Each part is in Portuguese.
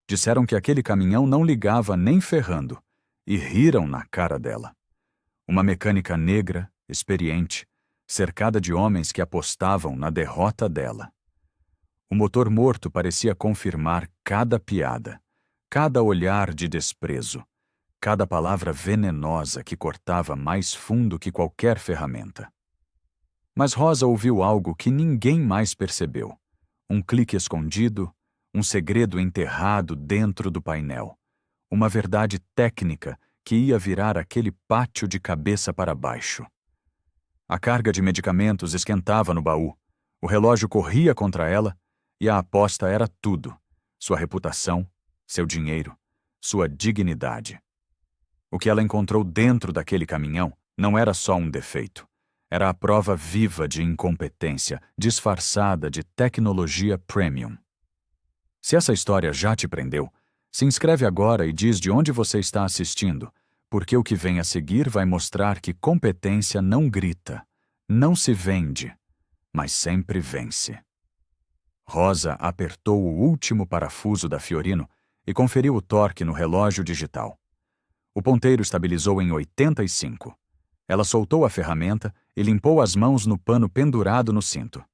Disseram que aquele caminhão não ligava nem ferrando, e riram na cara dela. Uma mecânica negra, experiente, cercada de homens que apostavam na derrota dela. O motor morto parecia confirmar cada piada, cada olhar de desprezo, cada palavra venenosa que cortava mais fundo que qualquer ferramenta. Mas Rosa ouviu algo que ninguém mais percebeu. Um clique escondido, um segredo enterrado dentro do painel. Uma verdade técnica que ia virar aquele pátio de cabeça para baixo. A carga de medicamentos esquentava no baú. O relógio corria contra ela e a aposta era tudo. Sua reputação, seu dinheiro, sua dignidade. O que ela encontrou dentro daquele caminhão não era só um defeito. Era a prova viva de incompetência, disfarçada de tecnologia premium. Se essa história já te prendeu, se inscreve agora e diz de onde você está assistindo, porque o que vem a seguir vai mostrar que competência não grita, não se vende, mas sempre vence. Rosa apertou o último parafuso da Fiorino e conferiu o torque no relógio digital. O ponteiro estabilizou em 85. Ela soltou a ferramenta e limpou as mãos no pano pendurado no cinto.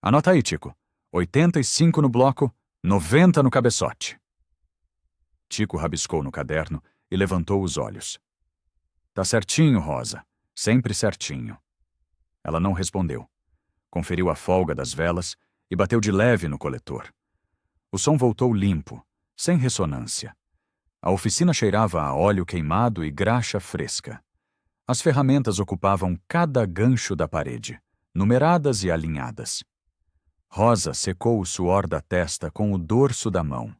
Anota aí, Tico. 85 no bloco, 90 no cabeçote. Tico rabiscou no caderno e levantou os olhos. Tá certinho, Rosa. Sempre certinho. Ela não respondeu. Conferiu a folga das velas e bateu de leve no coletor. O som voltou limpo, sem ressonância. A oficina cheirava a óleo queimado e graxa fresca. As ferramentas ocupavam cada gancho da parede, numeradas e alinhadas. Rosa secou o suor da testa com o dorso da mão.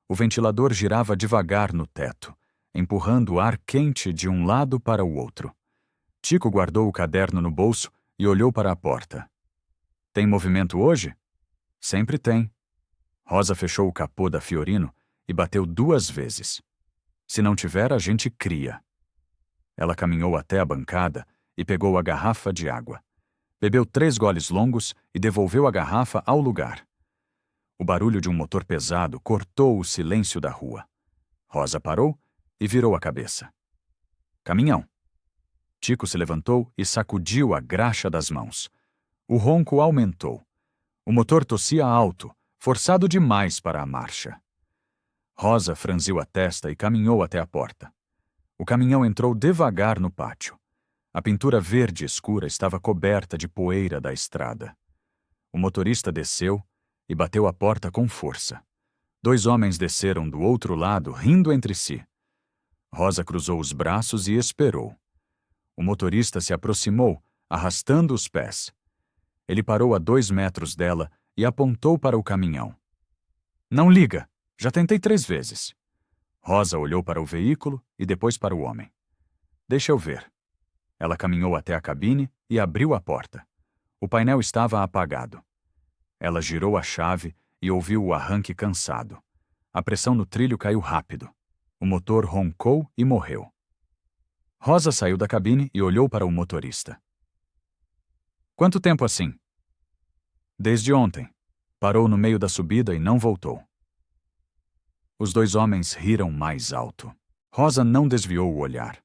O ventilador girava devagar no teto, empurrando ar quente de um lado para o outro. Tico guardou o caderno no bolso e olhou para a porta. Tem movimento hoje? Sempre tem. Rosa fechou o capô da Fiorino e bateu 2 vezes. Se não tiver, a gente cria. Ela caminhou até a bancada e pegou a garrafa de água. Bebeu 3 goles longos e devolveu a garrafa ao lugar. O barulho de um motor pesado cortou o silêncio da rua. Rosa parou e virou a cabeça. Caminhão. Tico se levantou e sacudiu a graxa das mãos. O ronco aumentou. O motor tossia alto, forçado demais para a marcha. Rosa franziu a testa e caminhou até a porta. O caminhão entrou devagar no pátio. A pintura verde escura estava coberta de poeira da estrada. O motorista desceu e bateu a porta com força. 2 homens desceram do outro lado, rindo entre si. Rosa cruzou os braços e esperou. O motorista se aproximou, arrastando os pés. Ele parou a 2 metros dela e apontou para o caminhão. Não liga, já tentei 3 vezes. Rosa olhou para o veículo e depois para o homem. Deixa eu ver. Ela caminhou até a cabine e abriu a porta. O painel estava apagado. Ela girou a chave e ouviu o arranque cansado. A pressão no trilho caiu rápido. O motor roncou e morreu. Rosa saiu da cabine e olhou para o motorista. Quanto tempo assim? Desde ontem. Parou no meio da subida e não voltou. Os 2 homens riram mais alto. Rosa não desviou o olhar.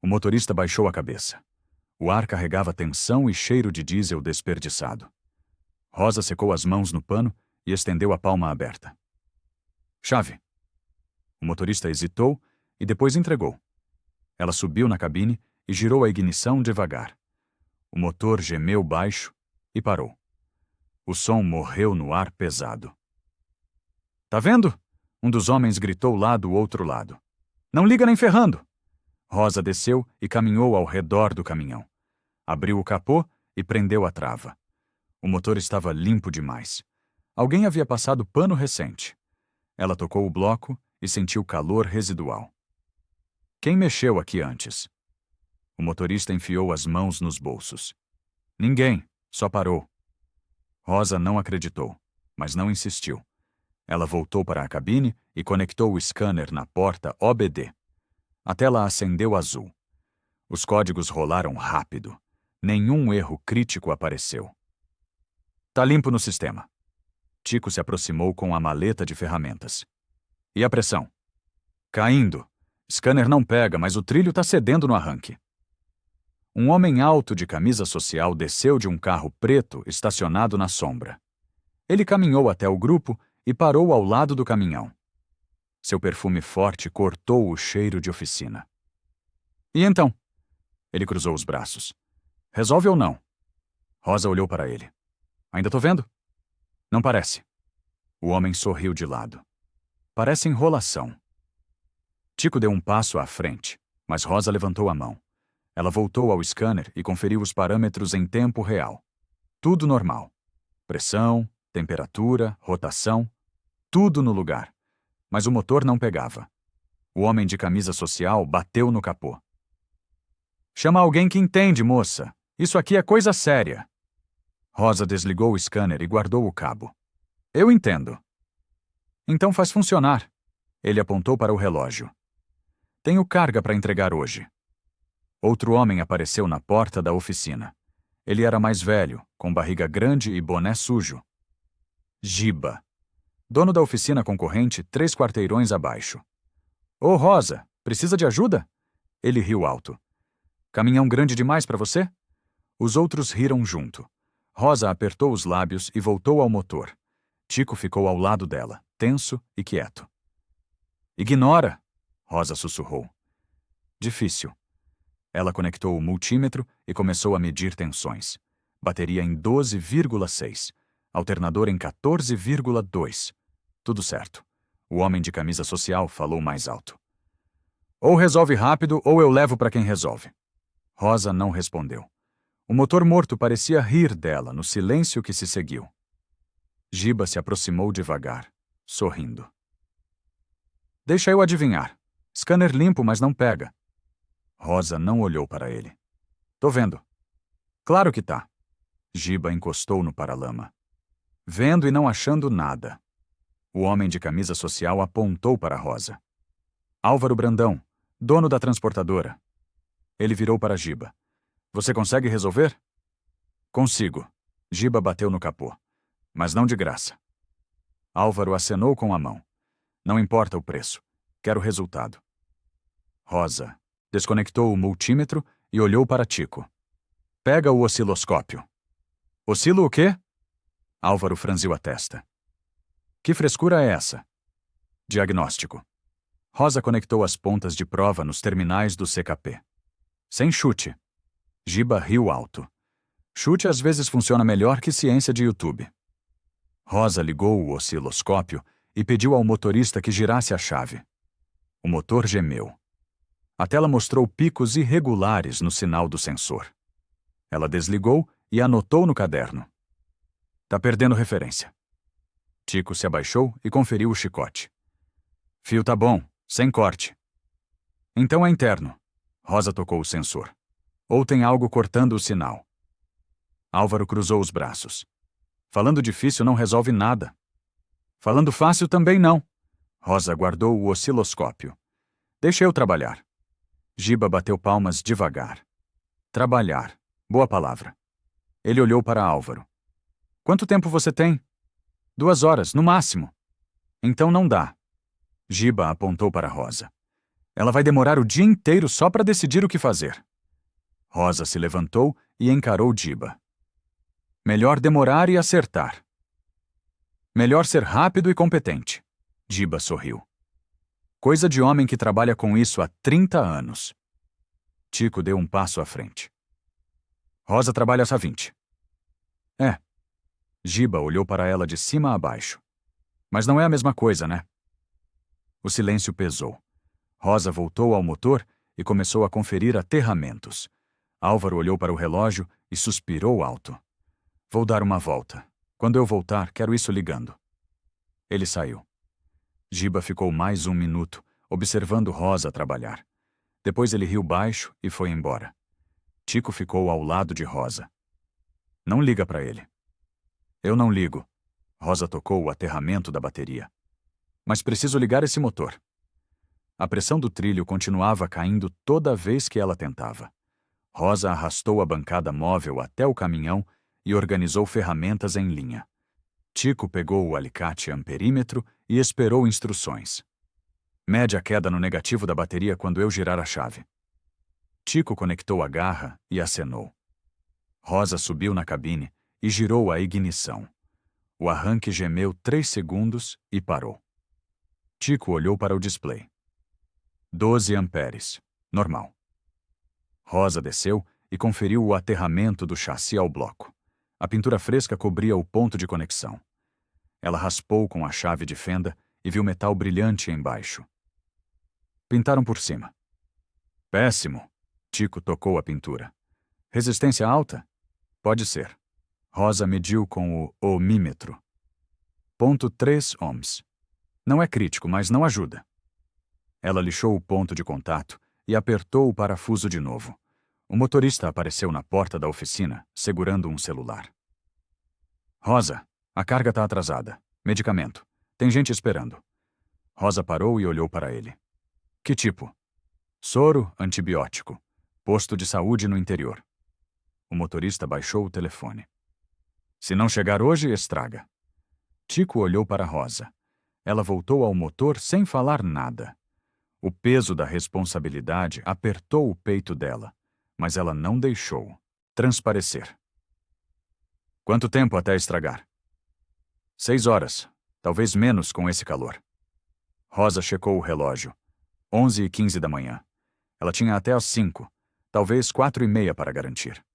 O motorista baixou a cabeça. O ar carregava tensão e cheiro de diesel desperdiçado. Rosa secou as mãos no pano e estendeu a palma aberta. Chave. O motorista hesitou e depois entregou. Ela subiu na cabine e girou a ignição devagar. O motor gemeu baixo e parou. O som morreu no ar pesado. Tá vendo? Um dos homens gritou lá do outro lado. Não liga nem ferrando! Rosa desceu e caminhou ao redor do caminhão. Abriu o capô e prendeu a trava. O motor estava limpo demais. Alguém havia passado pano recente. Ela tocou o bloco e sentiu calor residual. Quem mexeu aqui antes? O motorista enfiou as mãos nos bolsos. Ninguém, só parou. Rosa não acreditou, mas não insistiu. Ela voltou para a cabine e conectou o scanner na porta OBD. A tela acendeu azul. Os códigos rolaram rápido. Nenhum erro crítico apareceu. Tá limpo no sistema. Tico se aproximou com a maleta de ferramentas. E a pressão? Caindo. Scanner não pega, mas o trilho está cedendo no arranque. Um homem alto de camisa social desceu de um carro preto estacionado na sombra. Ele caminhou até o grupo e parou ao lado do caminhão. Seu perfume forte cortou o cheiro de oficina. E então? Ele cruzou os braços. Resolve ou não? Rosa olhou para ele. Ainda tô vendo? Não parece. O homem sorriu de lado. Parece enrolação. Tico deu um passo à frente, mas Rosa levantou a mão. Ela voltou ao scanner e conferiu os parâmetros em tempo real. Tudo normal. Pressão, temperatura, rotação, tudo no lugar. Mas o motor não pegava. O homem de camisa social bateu no capô. Chama alguém que entende, moça. Isso aqui é coisa séria. Rosa desligou o scanner e guardou o cabo. Eu entendo. Então faz funcionar. Ele apontou para o relógio. Tenho carga para entregar hoje. Outro homem apareceu na porta da oficina. Ele era mais velho, com barriga grande e boné sujo. Giba. Dono da oficina concorrente 3 quarteirões abaixo. Ô, Rosa, precisa de ajuda? Ele riu alto. Caminhão grande demais para você? Os outros riram junto. Rosa apertou os lábios e voltou ao motor. Tico ficou ao lado dela, tenso e quieto. Ignora, Rosa sussurrou. Difícil. Ela conectou o multímetro e começou a medir tensões. Bateria em 12,6. Alternador em 14,2. Tudo certo. O homem de camisa social falou mais alto. Ou resolve rápido ou eu levo para quem resolve. Rosa não respondeu. O motor morto parecia rir dela no silêncio que se seguiu. Giba se aproximou devagar, sorrindo. Deixa eu adivinhar. Scanner limpo, mas não pega. Rosa não olhou para ele. Tô vendo. Claro que tá. Giba encostou no paralama. Vendo e não achando nada. O homem de camisa social apontou para Rosa. Álvaro Brandão, dono da transportadora. Ele virou para Giba. Você consegue resolver? Consigo. Giba bateu no capô. Mas não de graça. Álvaro acenou com a mão. Não importa o preço. Quero resultado. Rosa desconectou o multímetro e olhou para Tico. Pega o osciloscópio. Oscilo o quê? Álvaro franziu a testa. Que frescura é essa? Diagnóstico. Rosa conectou as pontas de prova nos terminais do CKP. Sem chute. Giba riu alto. Chute às vezes funciona melhor que ciência de YouTube. Rosa ligou o osciloscópio e pediu ao motorista que girasse a chave. O motor gemeu. A tela mostrou picos irregulares no sinal do sensor. Ela desligou e anotou no caderno. Tá perdendo referência. Tico se abaixou e conferiu o chicote. Fio tá bom, sem corte. Então é interno. Rosa tocou o sensor. Ou tem algo cortando o sinal. Álvaro cruzou os braços. Falando difícil não resolve nada. Falando fácil também não. Rosa guardou o osciloscópio. Deixa eu trabalhar. Giba bateu palmas devagar. Trabalhar. Boa palavra. Ele olhou para Álvaro. Quanto tempo você tem? 2 horas, no máximo. Então não dá. Giba apontou para Rosa. Ela vai demorar o dia inteiro só para decidir o que fazer. Rosa se levantou e encarou Giba. Melhor demorar e acertar. Melhor ser rápido e competente. Giba sorriu. Coisa de homem que trabalha com isso há 30 anos. Tico deu um passo à frente. Rosa trabalha há 20. É. Giba olhou para ela de cima a baixo. Mas não é a mesma coisa, né? O silêncio pesou. Rosa voltou ao motor e começou a conferir aterramentos. Álvaro olhou para o relógio e suspirou alto. Vou dar uma volta. Quando eu voltar, quero isso ligando. Ele saiu. Giba ficou mais 1 minuto, observando Rosa trabalhar. Depois ele riu baixo e foi embora. Tico ficou ao lado de Rosa. Não liga para ele. Eu não ligo. Rosa tocou o aterramento da bateria. Mas preciso ligar esse motor. A pressão do trilho continuava caindo toda vez que ela tentava. Rosa arrastou a bancada móvel até o caminhão e organizou ferramentas em linha. Tico pegou o alicate amperímetro e esperou instruções. Mede a queda no negativo da bateria quando eu girar a chave. Tico conectou a garra e acenou. Rosa subiu na cabine e girou a ignição. O arranque gemeu 3 segundos e parou. Tico olhou para o display. 12 amperes. Normal. Rosa desceu e conferiu o aterramento do chassi ao bloco. A pintura fresca cobria o ponto de conexão. Ela raspou com a chave de fenda e viu metal brilhante embaixo. Pintaram por cima. Péssimo. Tico tocou a pintura. Resistência alta? Pode ser. Rosa mediu com o ohmímetro. 0,3 ohms. Não é crítico, mas não ajuda. Ela lixou o ponto de contato e apertou o parafuso de novo. O motorista apareceu na porta da oficina, segurando um celular. Rosa, a carga está atrasada. Medicamento. Tem gente esperando. Rosa parou e olhou para ele. Que tipo? Soro, antibiótico. Posto de saúde no interior. O motorista baixou o telefone. Se não chegar hoje, estraga. Tico olhou para Rosa. Ela voltou ao motor sem falar nada. O peso da responsabilidade apertou o peito dela, mas ela não deixou transparecer. Quanto tempo até estragar? 6 horas, talvez menos com esse calor. Rosa checou o relógio. 11h15 da manhã. Ela tinha até às 5, talvez 4h30 para garantir.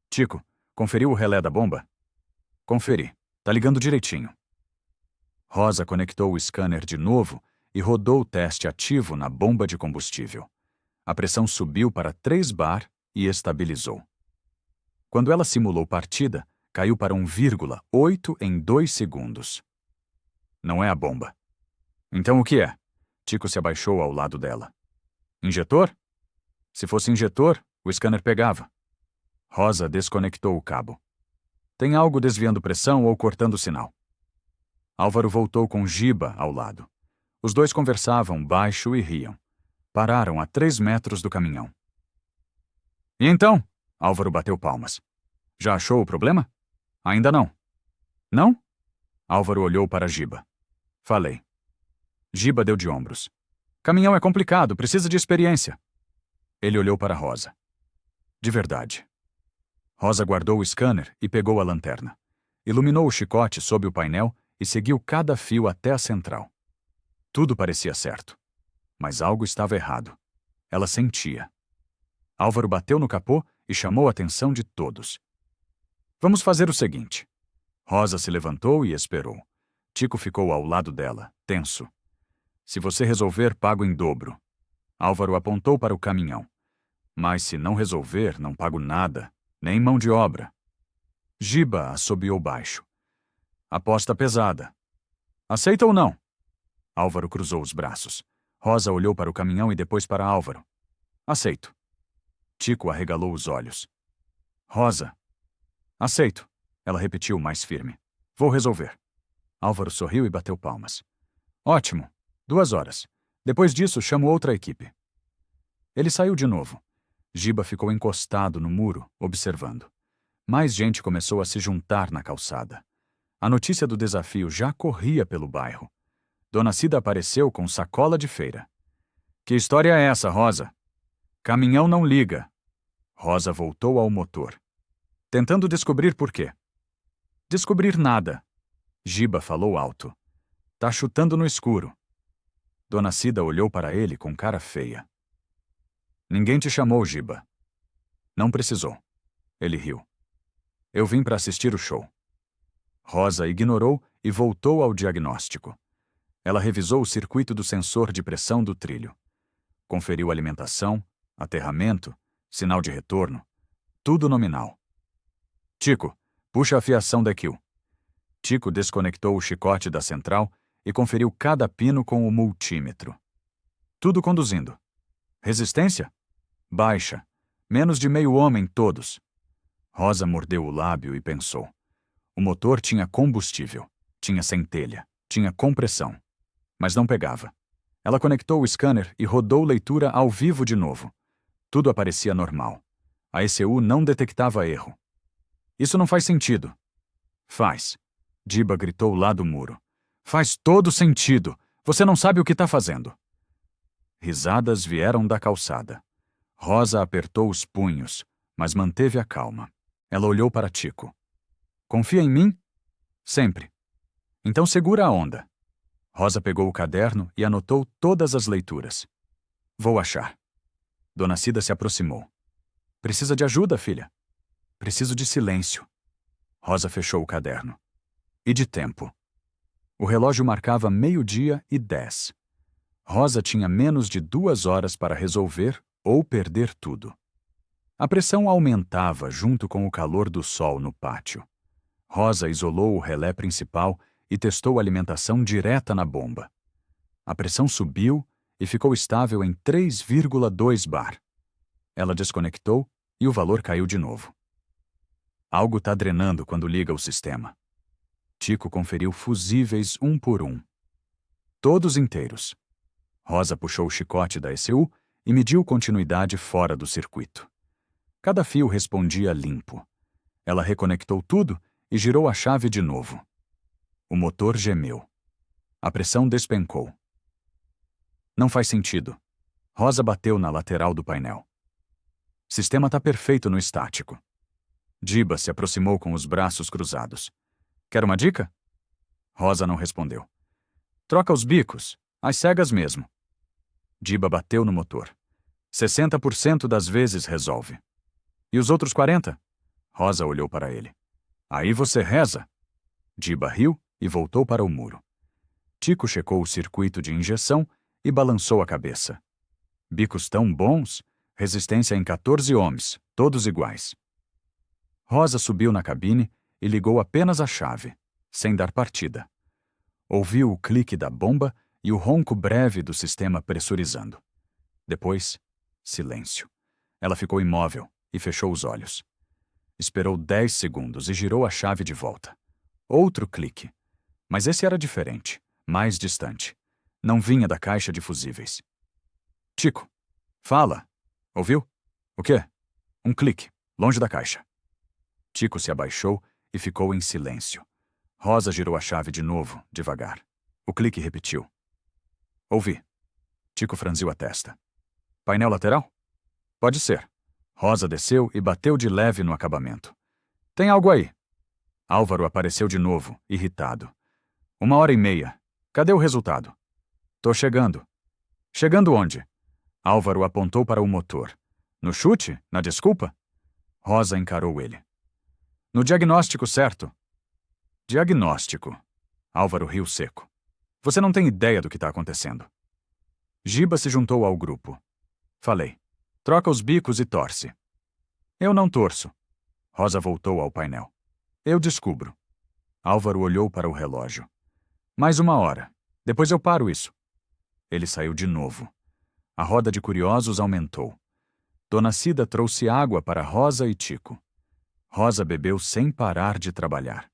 Tico, conferiu o relé da bomba? Conferi. Tá ligando direitinho. Rosa conectou o scanner de novo e rodou o teste ativo na bomba de combustível. A pressão subiu para 3 bar e estabilizou. Quando ela simulou partida, caiu para 1,8 em 2 segundos. Não é a bomba. Então o que é? Tico se abaixou ao lado dela. Injetor? Se fosse injetor, o scanner pegava. Rosa desconectou o cabo. Tem algo desviando pressão ou cortando o sinal. Álvaro voltou com Giba ao lado. Os dois conversavam baixo e riam. Pararam a 3 metros do caminhão. E então? Álvaro bateu palmas. Já achou o problema? Ainda não. Não? Álvaro olhou para Giba. Falei. Giba deu de ombros. Caminhão é complicado, precisa de experiência. Ele olhou para Rosa. De verdade. Rosa guardou o scanner e pegou a lanterna. Iluminou o chicote sob o painel e seguiu cada fio até a central. Tudo parecia certo. Mas algo estava errado. Ela sentia. Álvaro bateu no capô e chamou a atenção de todos. Vamos fazer o seguinte. Rosa se levantou e esperou. Tico ficou ao lado dela, tenso. Se você resolver, pago em dobro. Álvaro apontou para o caminhão. Mas se não resolver, não pago nada, nem mão de obra. Giba assobiou baixo. Aposta pesada. Aceita ou não? Álvaro cruzou os braços. Rosa olhou para o caminhão e depois para Álvaro. Aceito. Tico arregalou os olhos. Rosa. Aceito. Ela repetiu mais firme. Vou resolver. Álvaro sorriu e bateu palmas. Ótimo. 2 horas. Depois disso, chamo outra equipe. Ele saiu de novo. Giba ficou encostado no muro, observando. Mais gente começou a se juntar na calçada. A notícia do desafio já corria pelo bairro. Dona Cida apareceu com sacola de feira. Que história é essa, Rosa? Caminhão não liga. Rosa voltou ao motor. Tentando descobrir por quê. Descobrir nada. Giba falou alto. Tá chutando no escuro. Dona Cida olhou para ele com cara feia. Ninguém te chamou, Giba. Não precisou. Ele riu. Eu vim para assistir o show. Rosa ignorou e voltou ao diagnóstico. Ela revisou o circuito do sensor de pressão do trilho. Conferiu alimentação, aterramento, sinal de retorno. Tudo nominal. Tico, puxa a fiação da EQ. Tico desconectou o chicote da central e conferiu cada pino com o multímetro. Tudo conduzindo. Resistência? Baixa. Menos de meio homem todos. Rosa mordeu o lábio e pensou. O motor tinha combustível, tinha centelha, tinha compressão. Mas não pegava. Ela conectou o scanner e rodou leitura ao vivo de novo. Tudo aparecia normal. A ECU não detectava erro. Isso não faz sentido. Faz. Diba gritou lá do muro. Faz todo sentido. Você não sabe o que está fazendo. Risadas vieram da calçada. Rosa apertou os punhos, mas manteve a calma. Ela olhou para Tico. Confia em mim? Sempre. Então segura a onda. Rosa pegou o caderno e anotou todas as leituras. Vou achar. Dona Cida se aproximou. Precisa de ajuda, filha? Preciso de silêncio. Rosa fechou o caderno. E de tempo. O relógio marcava 12:10. Rosa tinha menos de 2 horas para resolver ou perder tudo. A pressão aumentava junto com o calor do sol no pátio. Rosa isolou o relé principal e testou a alimentação direta na bomba. A pressão subiu e ficou estável em 3,2 bar. Ela desconectou e o valor caiu de novo. Algo está drenando quando liga o sistema. Tico conferiu fusíveis um por um. Todos inteiros. Rosa puxou o chicote da ECU e mediu continuidade fora do circuito. Cada fio respondia limpo. Ela reconectou tudo e girou a chave de novo. O motor gemeu. A pressão despencou. Não faz sentido. Rosa bateu na lateral do painel. Sistema está perfeito no estático. Diba se aproximou com os braços cruzados. Quer uma dica? Rosa não respondeu. Troca os bicos, às cegas mesmo. Diba bateu no motor. 60% das vezes resolve. E os outros 40%? Rosa olhou para ele. Aí você reza. Diba riu e voltou para o muro. Tico checou o circuito de injeção e balançou a cabeça. Bicos tão bons, resistência em 14 ohms, todos iguais. Rosa subiu na cabine e ligou apenas a chave, sem dar partida. Ouviu o clique da bomba e o ronco breve do sistema pressurizando. Depois, silêncio. Ela ficou imóvel e fechou os olhos. Esperou 10 segundos e girou a chave de volta. Outro clique. Mas esse era diferente, mais distante. Não vinha da caixa de fusíveis. Tico, fala. Ouviu? O quê? Um clique, longe da caixa. Tico se abaixou e ficou em silêncio. Rosa girou a chave de novo, devagar. O clique repetiu. Ouvi. Tico franziu a testa. Painel lateral? Pode ser. Rosa desceu e bateu de leve no acabamento. Tem algo aí. Álvaro apareceu de novo, irritado. 1h30. Cadê o resultado? Tô chegando. Chegando onde? Álvaro apontou para o motor. No chute? Na desculpa? Rosa encarou ele. No diagnóstico certo. Diagnóstico. Álvaro riu seco. Você não tem ideia do que está acontecendo. Giba se juntou ao grupo. Falei. Troca os bicos e torce. Eu não torço. Rosa voltou ao painel. Eu descubro. Álvaro olhou para o relógio. Mais 1 hora. Depois eu paro isso. Ele saiu de novo. A roda de curiosos aumentou. Dona Cida trouxe água para Rosa e Tico. Rosa bebeu sem parar de trabalhar.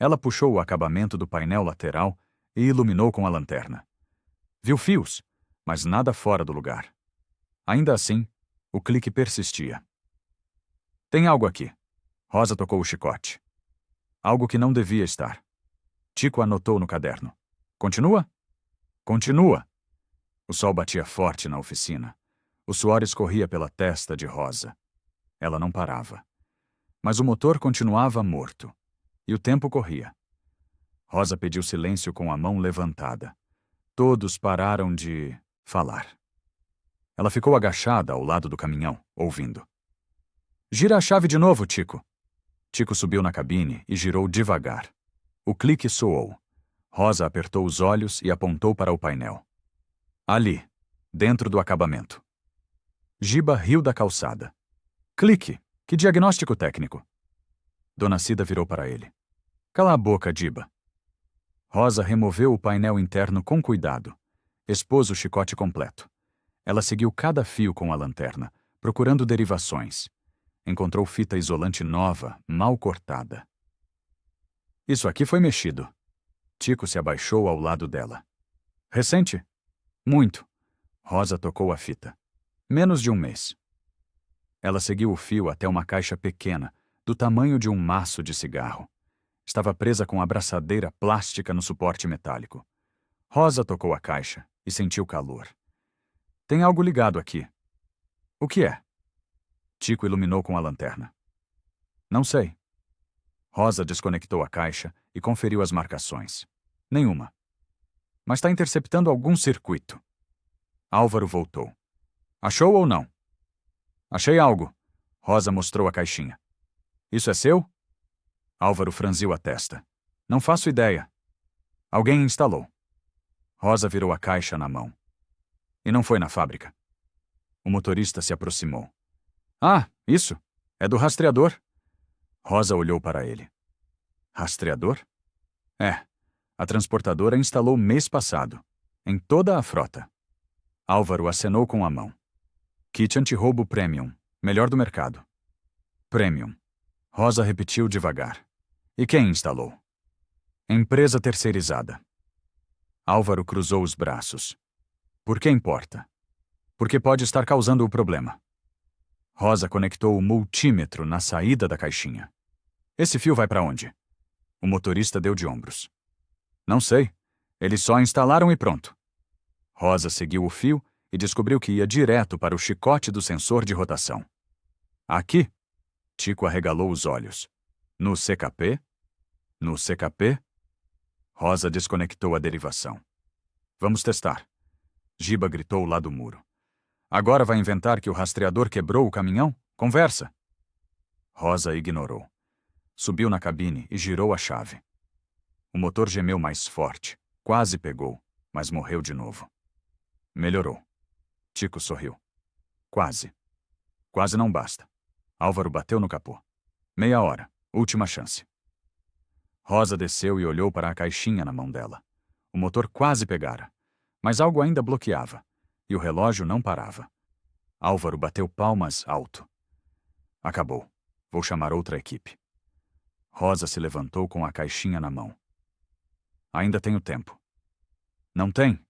Ela puxou o acabamento do painel lateral e iluminou com a lanterna. Viu fios, mas nada fora do lugar. Ainda assim, o clique persistia. Tem algo aqui. Rosa tocou o chicote. Algo que não devia estar. Tico anotou no caderno. Continua? Continua. O sol batia forte na oficina. O suor escorria pela testa de Rosa. Ela não parava. Mas o motor continuava morto. E o tempo corria. Rosa pediu silêncio com a mão levantada. Todos pararam de falar. Ela ficou agachada ao lado do caminhão, ouvindo. Gira a chave de novo, Tico. Tico subiu na cabine e girou devagar. O clique soou. Rosa apertou os olhos e apontou para o painel. Ali, dentro do acabamento. Giba riu da calçada. Clique. Que diagnóstico técnico. Dona Cida virou para ele. Cala a boca, Giba. Rosa removeu o painel interno com cuidado. Expôs o chicote completo. Ela seguiu cada fio com a lanterna, procurando derivações. Encontrou fita isolante nova, mal cortada. Isso aqui foi mexido. Tico se abaixou ao lado dela. Recente? Muito. Rosa tocou a fita. Menos de 1 mês. Ela seguiu o fio até uma caixa pequena, do tamanho de um maço de cigarro. Estava presa com abraçadeira plástica no suporte metálico. Rosa tocou a caixa e sentiu calor. Tem algo ligado aqui. O que é? Tico iluminou com a lanterna. Não sei. Rosa desconectou a caixa e conferiu as marcações. Nenhuma. Mas está interceptando algum circuito. Álvaro voltou. Achou ou não? Achei algo. Rosa mostrou a caixinha. Isso é seu? Álvaro franziu a testa. Não faço ideia. Alguém instalou. Rosa virou a caixa na mão. E não foi na fábrica. O motorista se aproximou. Ah, isso. É do rastreador. Rosa olhou para ele. Rastreador? É. A transportadora instalou mês passado. Em toda a frota. Álvaro acenou com a mão. Kit antirroubo Premium. Melhor do mercado. Premium. Rosa repetiu devagar. E quem instalou? Empresa terceirizada. Álvaro cruzou os braços. Por que importa? Porque pode estar causando o problema. Rosa conectou o multímetro na saída da caixinha. Esse fio vai para onde? O motorista deu de ombros. Não sei. Eles só instalaram e pronto. Rosa seguiu o fio e descobriu que ia direto para o chicote do sensor de rotação. Aqui? Tico arregalou os olhos. No CKP? No CKP? Rosa desconectou a derivação. Vamos testar. Giba gritou lá do muro. Agora vai inventar que o rastreador quebrou o caminhão? Conversa. Rosa ignorou. Subiu na cabine e girou a chave. O motor gemeu mais forte. Quase pegou, mas morreu de novo. Melhorou. Tico sorriu. Quase. Quase não basta. Álvaro bateu no capô. Meia hora. Última chance. Rosa desceu e olhou para a caixinha na mão dela. O motor quase pegara, mas algo ainda bloqueava, e o relógio não parava. Álvaro bateu palmas alto. Acabou. Vou chamar outra equipe. Rosa se levantou com a caixinha na mão. Ainda tenho tempo. Não tem?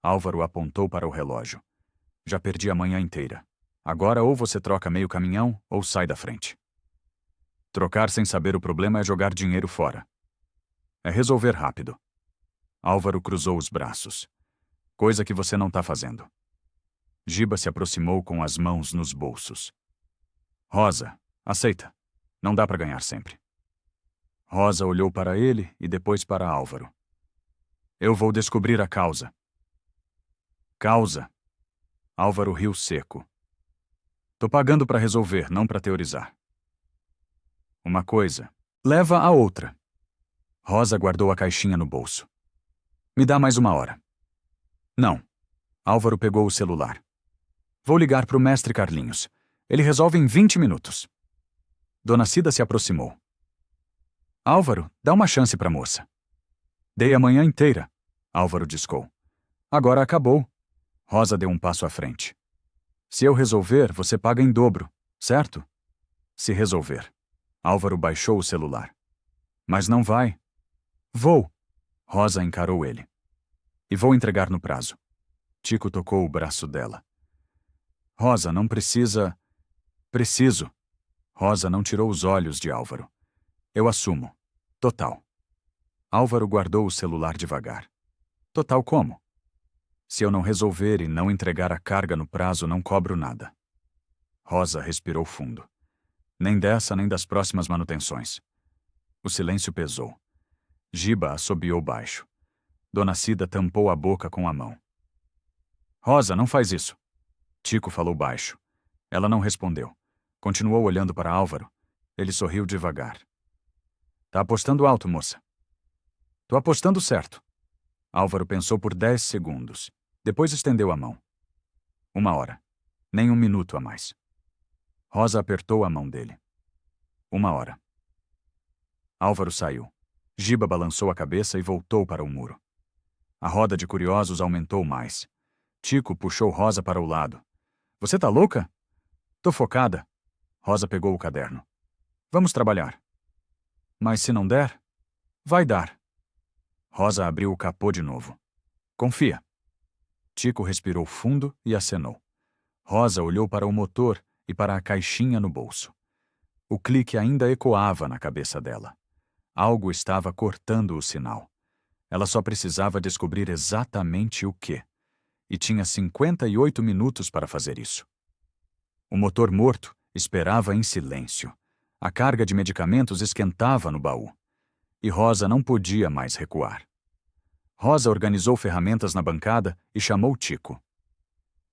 Álvaro apontou para o relógio. Já perdi a manhã inteira. Agora ou você troca meio caminhão ou sai da frente. Trocar sem saber o problema é jogar dinheiro fora. É resolver rápido. Álvaro cruzou os braços. Coisa que você não tá fazendo. Giba se aproximou com as mãos nos bolsos. Rosa, aceita. Não dá para ganhar sempre. Rosa olhou para ele e depois para Álvaro. Eu vou descobrir a causa. Causa? Álvaro riu seco. Tô pagando para resolver, não para teorizar. Uma coisa leva a outra. Rosa guardou a caixinha no bolso. Me dá mais uma hora. Não. Álvaro pegou o celular. Vou ligar pro mestre Carlinhos. Ele resolve em 20 minutos. Dona Cida se aproximou. Álvaro, dá uma chance pra moça. Dei a manhã inteira. Álvaro discou. Agora acabou. Rosa deu um passo à frente. Se eu resolver, você paga em dobro, certo? Se resolver. Álvaro baixou o celular. Mas não vai. Vou. Rosa encarou ele. E vou entregar no prazo. Tico tocou o braço dela. Rosa, não precisa... Preciso. Rosa não tirou os olhos de Álvaro. Eu assumo. Total. Álvaro guardou o celular devagar. Total como? Se eu não resolver e não entregar a carga no prazo, não cobro nada. Rosa respirou fundo. Nem dessa, nem das próximas manutenções. O silêncio pesou. Giba assobiou baixo. Dona Cida tampou a boca com a mão. Rosa, não faz isso. Tico falou baixo. Ela não respondeu. Continuou olhando para Álvaro. Ele sorriu devagar. Tá apostando alto, moça. Tô apostando certo. Álvaro pensou por 10 segundos. Depois estendeu a mão. 1 hora. Nem 1 minuto a mais. Rosa apertou a mão dele. 1 hora. Álvaro saiu. Giba balançou a cabeça e voltou para o muro. A roda de curiosos aumentou mais. Tico puxou Rosa para o lado. Você tá louca? Tô focada. Rosa pegou o caderno. Vamos trabalhar. Mas se não der, vai dar. Rosa abriu o capô de novo. Confia. Tico respirou fundo e acenou. Rosa olhou para o motor e para a caixinha no bolso. O clique ainda ecoava na cabeça dela. Algo estava cortando o sinal. Ela só precisava descobrir exatamente o quê. E tinha 58 minutos para fazer isso. O motor morto esperava em silêncio. A carga de medicamentos esquentava no baú. E Rosa não podia mais recuar. Rosa organizou ferramentas na bancada e chamou Tico.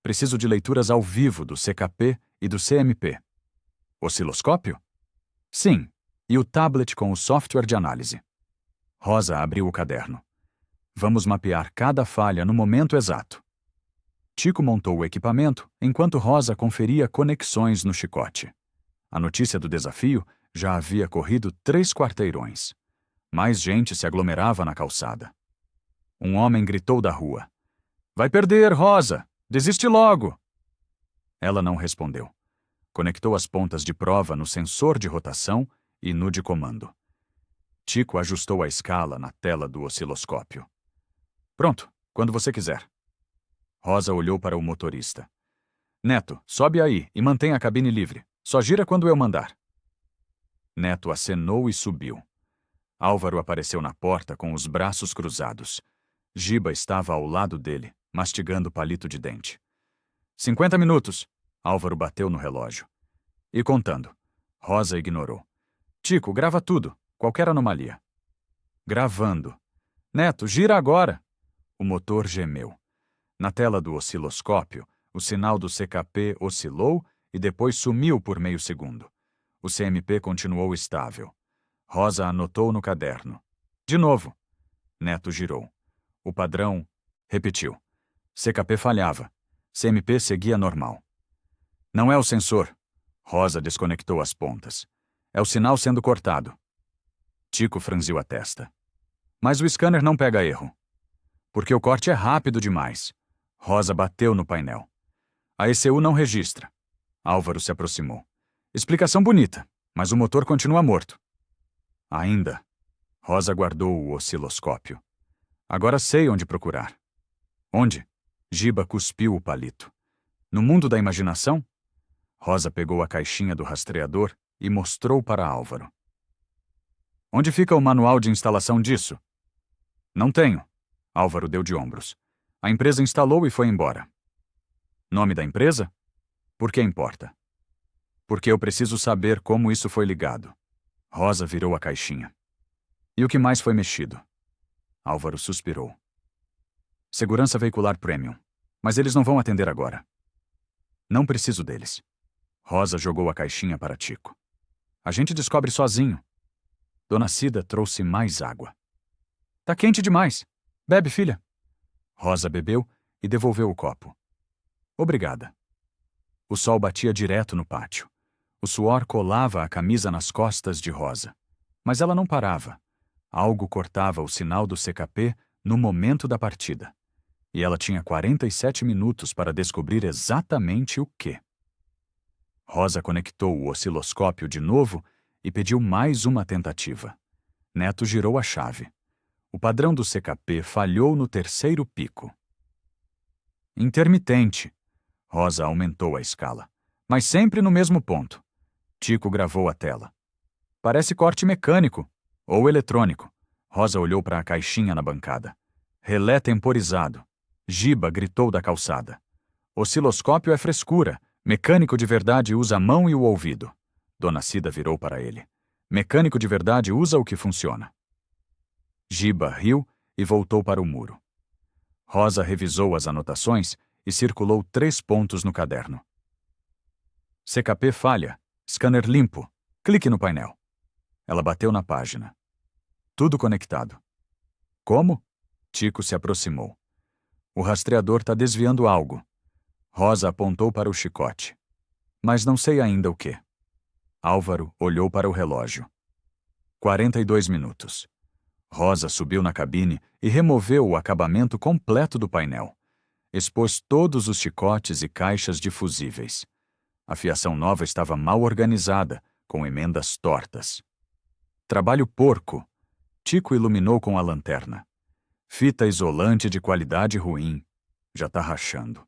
Preciso de leituras ao vivo do CKP e do CMP. Osciloscópio? Sim, e o tablet com o software de análise. Rosa abriu o caderno. Vamos mapear cada falha no momento exato. Tico montou o equipamento enquanto Rosa conferia conexões no chicote. A notícia do desafio já havia corrido 3 quarteirões. Mais gente se aglomerava na calçada. Um homem gritou da rua. Vai perder, Rosa! Desiste logo! Ela não respondeu. Conectou as pontas de prova no sensor de rotação e no de comando. Tico ajustou a escala na tela do osciloscópio. Pronto, quando você quiser. Rosa olhou para o motorista. Neto, sobe aí e mantém a cabine livre. Só gira quando eu mandar. Neto acenou e subiu. Álvaro apareceu na porta com os braços cruzados. Giba estava ao lado dele, mastigando palito de dente. 50 minutos. Álvaro bateu no relógio. E contando. Rosa ignorou. Tico, grava tudo. Qualquer anomalia. Gravando. Neto, gira agora. O motor gemeu. Na tela do osciloscópio, o sinal do CKP oscilou e depois sumiu por meio segundo. O CMP continuou estável. Rosa anotou no caderno. De novo. Neto girou. O padrão repetiu. CKP falhava. CMP seguia normal. Não é o sensor. Rosa desconectou as pontas. É o sinal sendo cortado. Tico franziu a testa. Mas o scanner não pega erro. Porque o corte é rápido demais. Rosa bateu no painel. A ECU não registra. Álvaro se aproximou. Explicação bonita, mas o motor continua morto. Ainda. Rosa guardou o osciloscópio. Agora sei onde procurar. Onde? Giba cuspiu o palito. No mundo da imaginação? Rosa pegou a caixinha do rastreador e mostrou para Álvaro. Onde fica o manual de instalação disso? Não tenho. Álvaro deu de ombros. A empresa instalou e foi embora. Nome da empresa? Por que importa? Porque eu preciso saber como isso foi ligado. Rosa virou a caixinha. E o que mais foi mexido? Álvaro suspirou. Segurança veicular premium. Mas eles não vão atender agora. Não preciso deles. Rosa jogou a caixinha para Tico. A gente descobre sozinho. Dona Cida trouxe mais água. Tá quente demais. Bebe, filha. Rosa bebeu e devolveu o copo. Obrigada. O sol batia direto no pátio. O suor colava a camisa nas costas de Rosa. Mas ela não parava. Algo cortava o sinal do CKP no momento da partida. E ela tinha 47 minutos para descobrir exatamente o quê. Rosa conectou o osciloscópio de novo e pediu mais uma tentativa. Neto girou a chave. O padrão do CKP falhou no terceiro pico. Intermitente. Rosa aumentou a escala. Mas sempre no mesmo ponto. Tico gravou a tela. Parece corte mecânico. Ou eletrônico. Rosa olhou para a caixinha na bancada. Relé temporizado. Giba gritou da calçada. Osciloscópio é frescura. Mecânico de verdade usa a mão e o ouvido. Dona Cida virou para ele. Mecânico de verdade usa o que funciona. Giba riu e voltou para o muro. Rosa revisou as anotações e circulou 3 pontos no caderno. CKP falha. Scanner limpo. Clique no painel. Ela bateu na página. Tudo conectado. Como? Tico se aproximou. O rastreador está desviando algo. Rosa apontou para o chicote. Mas não sei ainda o quê. Álvaro olhou para o relógio. 42 minutos. Rosa subiu na cabine e removeu o acabamento completo do painel. Expôs todos os chicotes e caixas de fusíveis. A fiação nova estava mal organizada, com emendas tortas. Trabalho porco. Tico iluminou com a lanterna. Fita isolante de qualidade ruim. Já tá rachando.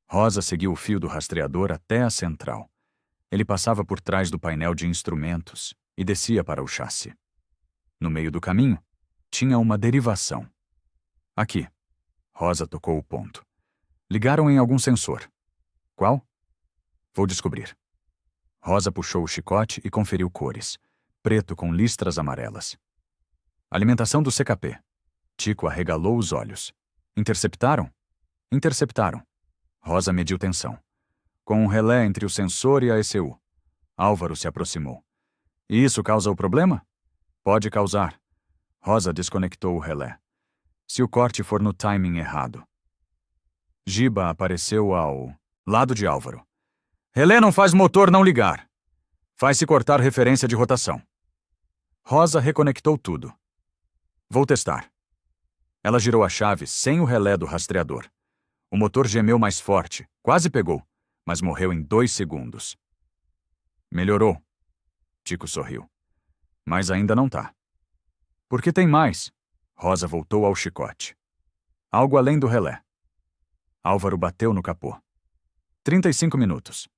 Rosa seguiu o fio do rastreador até a central. Ele passava por trás do painel de instrumentos e descia para o chassi. No meio do caminho, tinha uma derivação. Aqui. Rosa tocou o ponto. Ligaram em algum sensor. Qual? Vou descobrir. Rosa puxou o chicote e conferiu cores. Preto com listras amarelas. Alimentação do CKP. Tico arregalou os olhos. Interceptaram? Interceptaram. Rosa mediu tensão. Com um relé entre o sensor e a ECU. Álvaro se aproximou. E isso causa o problema? Pode causar. Rosa desconectou o relé. Se o corte for no timing errado. Giba apareceu ao lado de Álvaro. Relé não faz motor não ligar. Faz-se cortar referência de rotação. Rosa reconectou tudo. Vou testar. Ela girou a chave sem o relé do rastreador. O motor gemeu mais forte, quase pegou, mas morreu em 2 segundos. Melhorou. Tico sorriu. Mas ainda não tá. Por que tem mais? Rosa voltou ao chicote. Algo além do relé. Álvaro bateu no capô. 35 minutos.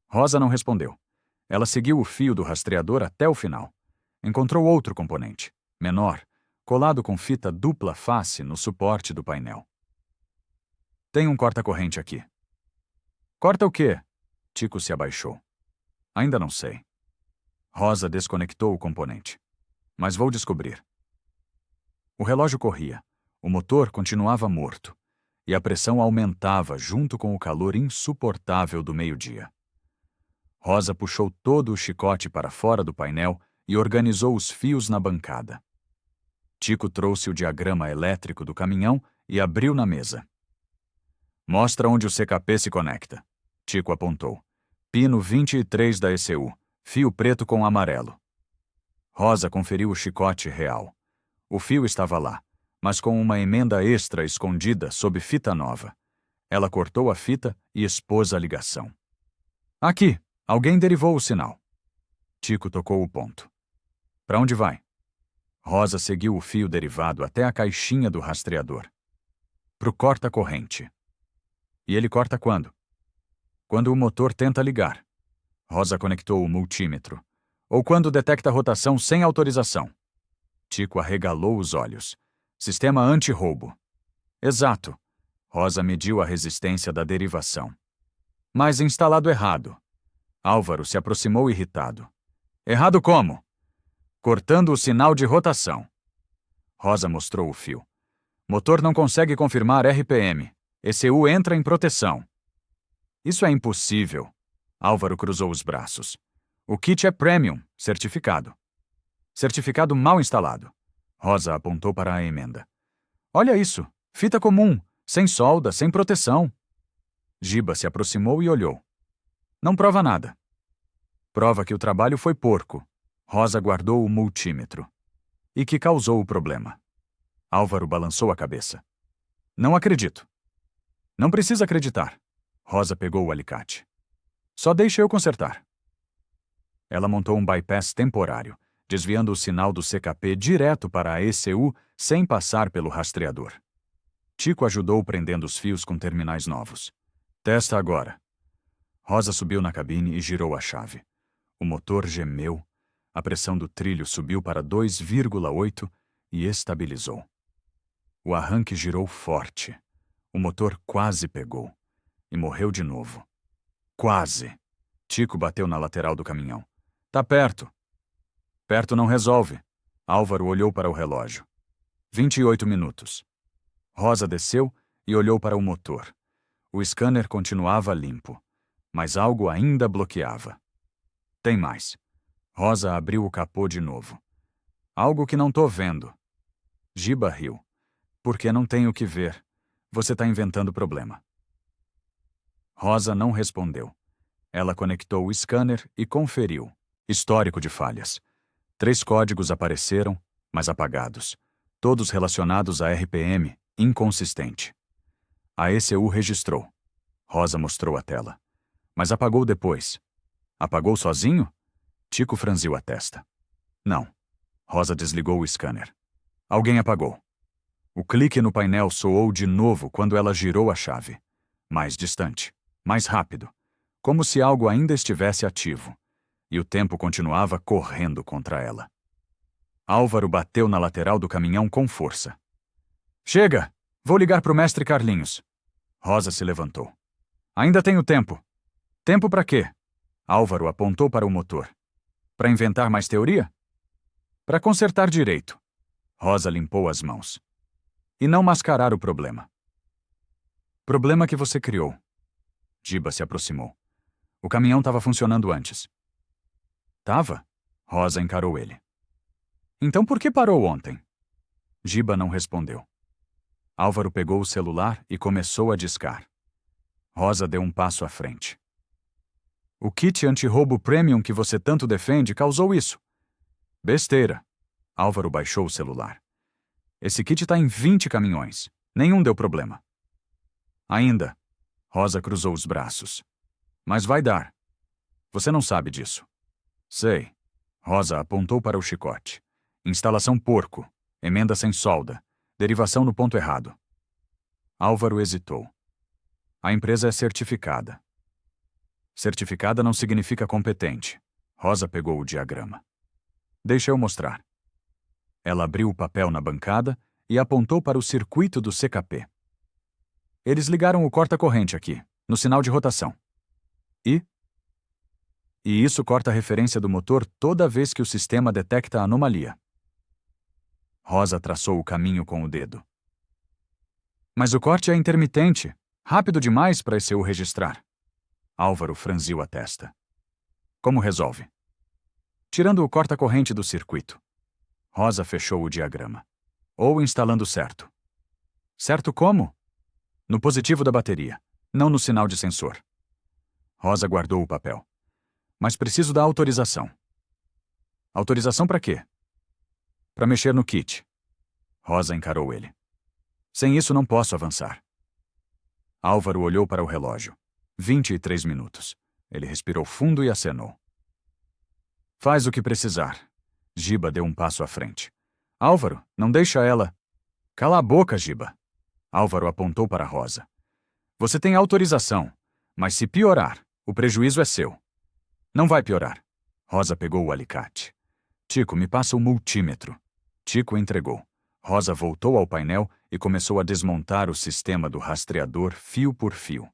Rosa não respondeu. Ela seguiu o fio do rastreador até o final. Encontrou outro componente, menor, colado com fita dupla face no suporte do painel. Tem um corta-corrente aqui. Corta o quê? Tico se abaixou. Ainda não sei. Rosa desconectou o componente. Mas vou descobrir. O relógio corria. O motor continuava morto. E a pressão aumentava junto com o calor insuportável do meio-dia. Rosa puxou todo o chicote para fora do painel e organizou os fios na bancada. Tico trouxe o diagrama elétrico do caminhão e abriu na mesa. Mostra onde o CKP se conecta. Tico apontou. Pino 23 da ECU, fio preto com amarelo. Rosa conferiu o chicote real. O fio estava lá, mas com uma emenda extra escondida sob fita nova. Ela cortou a fita e expôs a ligação. Aqui, alguém derivou o sinal. Tico tocou o ponto. Para onde vai? Rosa seguiu o fio derivado até a caixinha do rastreador. Pro corta-corrente. E ele corta quando? Quando o motor tenta ligar. Rosa conectou o multímetro. Ou quando detecta rotação sem autorização. Tico arregalou os olhos. Sistema anti-roubo. Exato. Rosa mediu a resistência da derivação. Mas instalado errado. Álvaro se aproximou irritado. Errado como? Cortando o sinal de rotação. Rosa mostrou o fio. Motor não consegue confirmar RPM. ECU entra em proteção. Isso é impossível. Álvaro cruzou os braços. O kit é premium, certificado. Certificado mal instalado. Rosa apontou para a emenda. Olha isso, fita comum, sem solda, sem proteção. Giba se aproximou e olhou. Não prova nada. Prova que o trabalho foi porco. Rosa guardou o multímetro. E que causou o problema. Álvaro balançou a cabeça. Não acredito. Não precisa acreditar. Rosa pegou o alicate. Só deixa eu consertar. Ela montou um bypass temporário, desviando o sinal do CKP direto para a ECU sem passar pelo rastreador. Tico ajudou prendendo os fios com terminais novos. Testa agora. Rosa subiu na cabine e girou a chave. O motor gemeu, a pressão do trilho subiu para 2,8 e estabilizou. O arranque girou forte. O motor quase pegou. E morreu de novo. Quase. Tico bateu na lateral do caminhão. Tá perto. Perto não resolve. Álvaro olhou para o relógio. 28 minutos. Rosa desceu e olhou para o motor. O scanner continuava limpo, mas algo ainda bloqueava. Tem mais. Rosa abriu o capô de novo. Algo que não tô vendo. Giba riu. Porque não tenho o que ver. Você tá inventando problema. Rosa não respondeu. Ela conectou o scanner e conferiu. Histórico de falhas. 3 códigos apareceram, mas apagados. Todos relacionados a RPM, inconsistente. A ECU registrou. Rosa mostrou a tela. Mas apagou depois. Apagou sozinho? Tico franziu a testa. Não. Rosa desligou o scanner. Alguém apagou. O clique no painel soou de novo quando ela girou a chave. Mais distante. Mais rápido. Como se algo ainda estivesse ativo. E o tempo continuava correndo contra ela. Álvaro bateu na lateral do caminhão com força. Chega! Vou ligar pro mestre Carlinhos. Rosa se levantou. Ainda tenho tempo. Tempo para quê? Álvaro apontou para o motor. Para inventar mais teoria? Para consertar direito. Rosa limpou as mãos. E não mascarar o problema. Problema que você criou. Giba se aproximou. O caminhão estava funcionando antes. Tava? Rosa encarou ele. Então por que parou ontem? Giba não respondeu. Álvaro pegou o celular e começou a discar. Rosa deu um passo à frente. O kit anti-roubo premium que você tanto defende causou isso. Besteira. Álvaro baixou o celular. Esse kit tá em 20 caminhões. Nenhum deu problema. Ainda. Rosa cruzou os braços. Mas vai dar. Você não sabe disso. Sei. Rosa apontou para o chicote. Instalação porco. Emenda sem solda. Derivação no ponto errado. Álvaro hesitou. A empresa é certificada. Certificada não significa competente. Rosa pegou o diagrama. Deixa eu mostrar. Ela abriu o papel na bancada e apontou para o circuito do CKP. Eles ligaram o corta-corrente aqui, no sinal de rotação. E isso corta a referência do motor toda vez que o sistema detecta a anomalia. Rosa traçou o caminho com o dedo. Mas o corte é intermitente, rápido demais para ECU registrar. Álvaro franziu a testa. Como resolve? Tirando o corta-corrente do circuito. Rosa fechou o diagrama. Ou instalando certo. Certo como? No positivo da bateria, não no sinal de sensor. Rosa guardou o papel. Mas preciso da autorização. Autorização para quê? Para mexer no kit. Rosa encarou ele. Sem isso não posso avançar. Álvaro olhou para o relógio. 23 minutos. Ele respirou fundo e acenou. Faz o que precisar. Giba deu um passo à frente. Álvaro, não deixa ela... Cala a boca, Giba. Álvaro apontou para Rosa. Você tem autorização, mas se piorar, o prejuízo é seu. Não vai piorar. Rosa pegou o alicate. Tico, me passa o multímetro. Tico entregou. Rosa voltou ao painel e começou a desmontar o sistema do rastreador fio por fio.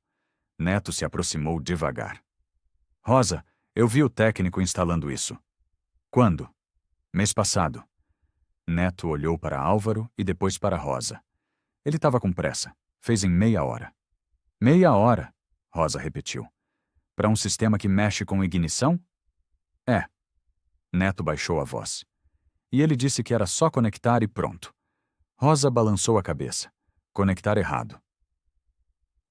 Neto se aproximou devagar. Rosa, eu vi o técnico instalando isso. Quando? Mês passado. Neto olhou para Álvaro e depois para Rosa. Ele estava com pressa. Fez em meia hora. Meia hora? Rosa repetiu. Para um sistema que mexe com ignição? É. Neto baixou a voz. E ele disse que era só conectar e pronto. Rosa balançou a cabeça. Conectar errado.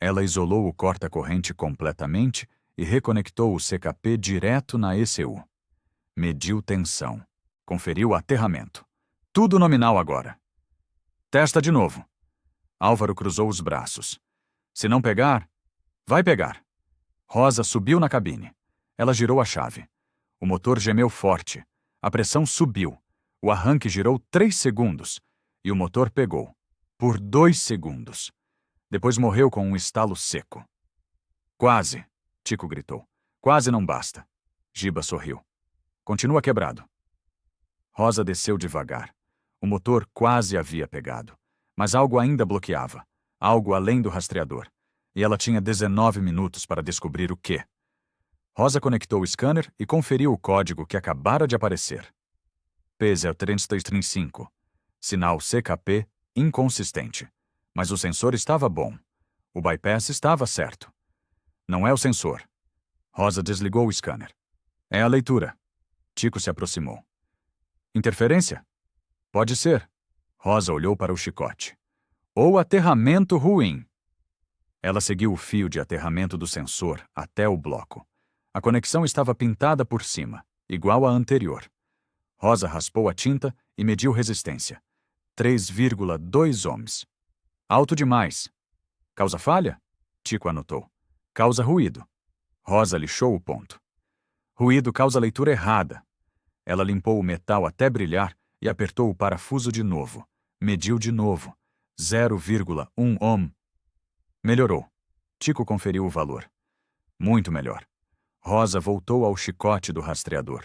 Ela isolou o corta-corrente completamente e reconectou o CKP direto na ECU. Mediu tensão. Conferiu aterramento. Tudo nominal agora. Testa de novo. Álvaro cruzou os braços. Se não pegar, vai pegar. Rosa subiu na cabine. Ela girou a chave. O motor gemeu forte. A pressão subiu. O arranque girou 3 segundos. E o motor pegou. Por 2 segundos. Depois morreu com um estalo seco. Quase, Tico gritou. Quase não basta. Giba sorriu. Continua quebrado. Rosa desceu devagar. O motor quase havia pegado. Mas algo ainda bloqueava. Algo além do rastreador. E ela tinha 19 minutos para descobrir o quê. Rosa conectou o scanner e conferiu o código que acabara de aparecer. P0335. Sinal CKP inconsistente. Mas o sensor estava bom. O bypass estava certo. Não é o sensor. Rosa desligou o scanner. É a leitura. Tico se aproximou. Interferência? Pode ser. Rosa olhou para o chicote. Ou aterramento ruim. Ela seguiu o fio de aterramento do sensor até o bloco. A conexão estava pintada por cima, igual à anterior. Rosa raspou a tinta e mediu resistência. 3,2 ohms. Alto demais. Causa falha? Tico anotou. Causa ruído. Rosa lixou o ponto. Ruído causa leitura errada. Ela limpou o metal até brilhar e apertou o parafuso de novo. Mediu de novo. 0,1 ohm. Melhorou. Tico conferiu o valor. Muito melhor. Rosa voltou ao chicote do rastreador.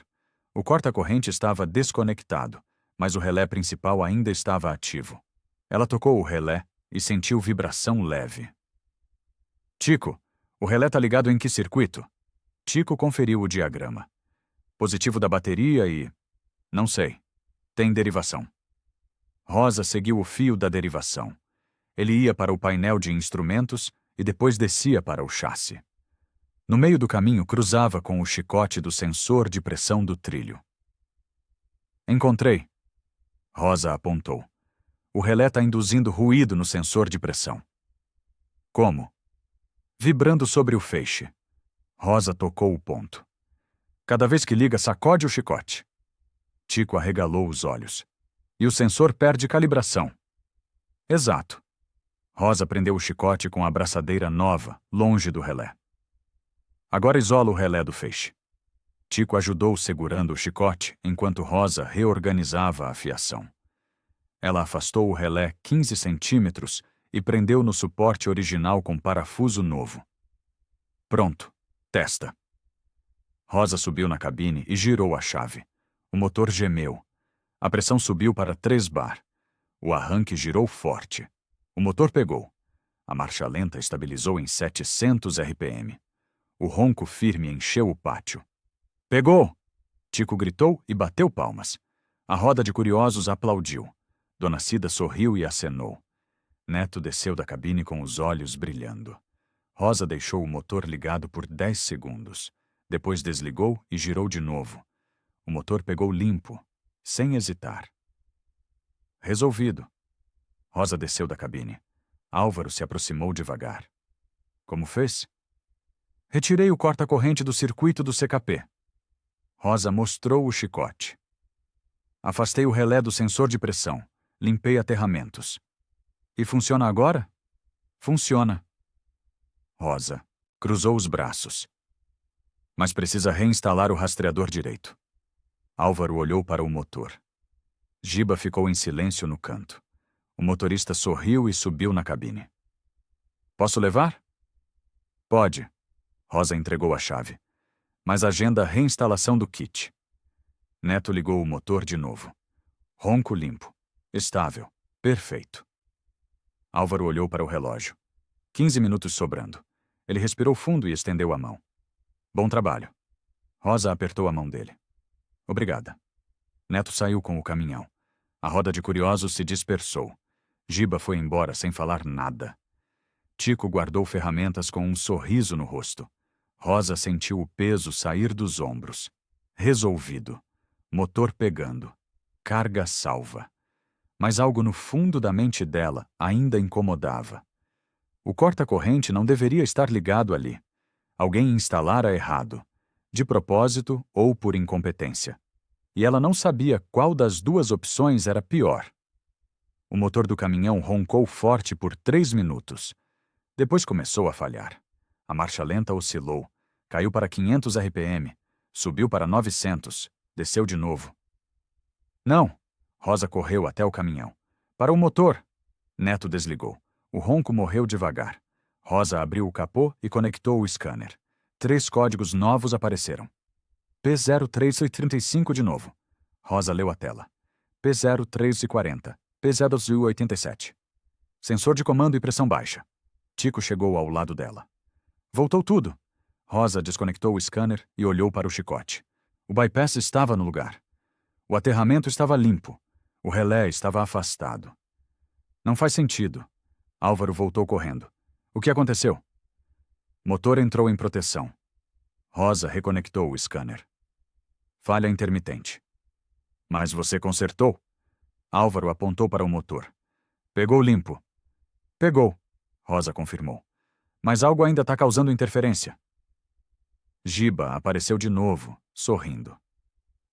O corta-corrente estava desconectado, mas o relé principal ainda estava ativo. Ela tocou o relé e sentiu vibração leve. Tico, o relé tá ligado em que circuito? Tico conferiu o diagrama. Positivo da bateria e... não sei. Tem derivação. Rosa seguiu o fio da derivação. Ele ia para o painel de instrumentos e depois descia para o chassi. No meio do caminho, cruzava com o chicote do sensor de pressão do trilho. Encontrei. Rosa apontou. O relé está induzindo ruído no sensor de pressão. Como? Vibrando sobre o feixe. Rosa tocou o ponto. Cada vez que liga, sacode o chicote. Tico arregalou os olhos. E o sensor perde calibração. Exato. Rosa prendeu o chicote com a abraçadeira nova, longe do relé. Agora isola o relé do feixe. Tico ajudou segurando o chicote enquanto Rosa reorganizava a fiação. Ela afastou o relé 15 centímetros e prendeu no suporte original com parafuso novo. Pronto. Testa. Rosa subiu na cabine e girou a chave. O motor gemeu. A pressão subiu para 3 bar. O arranque girou forte. O motor pegou. A marcha lenta estabilizou em 700 RPM. O ronco firme encheu o pátio. Pegou! Tico gritou e bateu palmas. A roda de curiosos aplaudiu. Dona Cida sorriu e acenou. Neto desceu da cabine com os olhos brilhando. Rosa deixou o motor ligado por 10 segundos. Depois desligou e girou de novo. O motor pegou limpo, sem hesitar. Resolvido. Rosa desceu da cabine. Álvaro se aproximou devagar. Como fez? Retirei o corta-corrente do circuito do CKP. Rosa mostrou o chicote. Afastei o relé do sensor de pressão. Limpei aterramentos. E funciona agora? Funciona. Rosa cruzou os braços. Mas precisa reinstalar o rastreador direito. Álvaro olhou para o motor. Giba ficou em silêncio no canto. O motorista sorriu e subiu na cabine. Posso levar? Pode. Rosa entregou a chave. Mas agenda a reinstalação do kit. Neto ligou o motor de novo. Ronco limpo. Estável. Perfeito. Álvaro olhou para o relógio. 15 minutos sobrando. Ele respirou fundo e estendeu a mão. Bom trabalho. Rosa apertou a mão dele. Obrigada. Neto saiu com o caminhão. A roda de curiosos se dispersou. Giba foi embora sem falar nada. Tico guardou ferramentas com um sorriso no rosto. Rosa sentiu o peso sair dos ombros. Resolvido. Motor pegando. Carga salva. Mas algo no fundo da mente dela ainda incomodava. O corta-corrente não deveria estar ligado ali. Alguém instalara errado, de propósito ou por incompetência. E ela não sabia qual das duas opções era pior. O motor do caminhão roncou forte por 3 minutos. Depois começou a falhar. A marcha lenta oscilou, caiu para 500 RPM, subiu para 900, desceu de novo. Não! Rosa correu até o caminhão. Para o motor! Neto desligou. O ronco morreu devagar. Rosa abriu o capô e conectou o scanner. 3 códigos novos apareceram. P0335 de novo. Rosa leu a tela. P0340. P0287. Sensor de comando e pressão baixa. Tico chegou ao lado dela. Voltou tudo. Rosa desconectou o scanner e olhou para o chicote. O bypass estava no lugar. O aterramento estava limpo. O relé estava afastado. Não faz sentido. Álvaro voltou correndo. O que aconteceu? Motor entrou em proteção. Rosa reconectou o scanner. Falha intermitente. Mas você consertou? Álvaro apontou para o motor. Pegou limpo. Pegou, Rosa confirmou. Mas algo ainda está causando interferência. Giba apareceu de novo, sorrindo.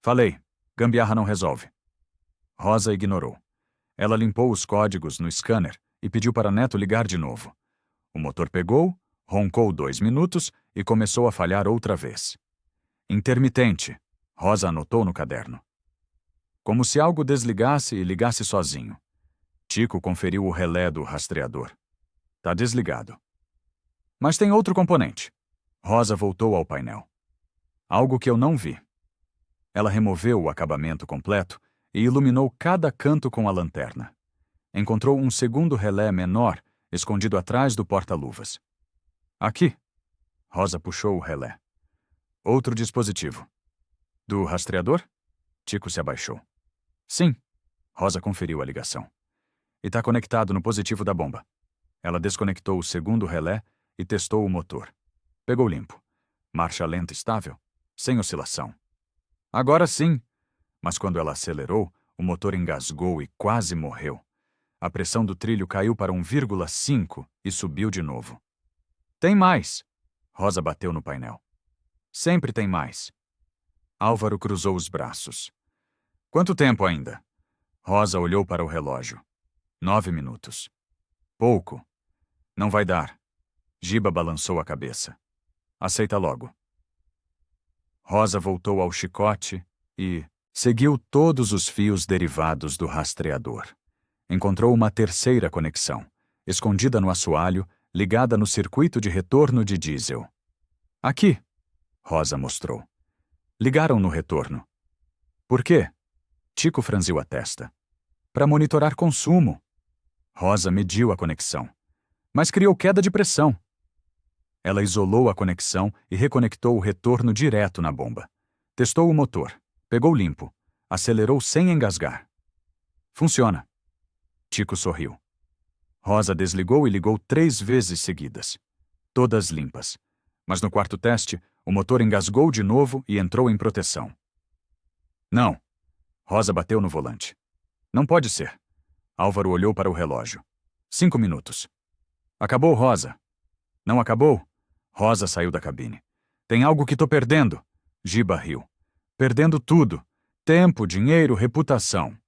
Falei, gambiarra não resolve. Rosa ignorou. Ela limpou os códigos no scanner e pediu para Neto ligar de novo. O motor pegou, roncou 2 minutos e começou a falhar outra vez. Intermitente, Rosa anotou no caderno. Como se algo desligasse e ligasse sozinho. Tico conferiu o relé do rastreador. Tá desligado. Mas tem outro componente. Rosa voltou ao painel. Algo que eu não vi. Ela removeu o acabamento completo e iluminou cada canto com a lanterna. Encontrou um segundo relé menor escondido atrás do porta-luvas. Aqui. Rosa puxou o relé. Outro dispositivo. Do rastreador? Tico se abaixou. Sim. Rosa conferiu a ligação. E está conectado no positivo da bomba. Ela desconectou o segundo relé e testou o motor. Pegou limpo. Marcha lenta estável, sem oscilação. Agora sim. Mas quando ela acelerou, o motor engasgou e quase morreu. A pressão do trilho caiu para 1,5 e subiu de novo. Tem mais. Rosa bateu no painel. Sempre tem mais. Álvaro cruzou os braços. Quanto tempo ainda? Rosa olhou para o relógio. 9 minutos. Pouco. Não vai dar. Giba balançou a cabeça. Aceita logo. Rosa voltou ao chicote e seguiu todos os fios derivados do rastreador. Encontrou uma terceira conexão, escondida no assoalho, ligada no circuito de retorno de diesel. Aqui, Rosa mostrou. Ligaram no retorno. Por quê? Tico franziu a testa. Para monitorar consumo. Rosa mediu a conexão, mas criou queda de pressão. Ela isolou a conexão e reconectou o retorno direto na bomba. Testou o motor, pegou limpo, acelerou sem engasgar. Funciona. Tico sorriu. Rosa desligou e ligou 3 vezes seguidas. Todas limpas. Mas no quarto teste, o motor engasgou de novo e entrou em proteção. Não. Rosa bateu no volante. Não pode ser. Álvaro olhou para o relógio. 5 minutos. Acabou, Rosa. Não acabou? Rosa saiu da cabine. Tem algo que tô perdendo. Giba riu. Perdendo tudo. Tempo, dinheiro, reputação.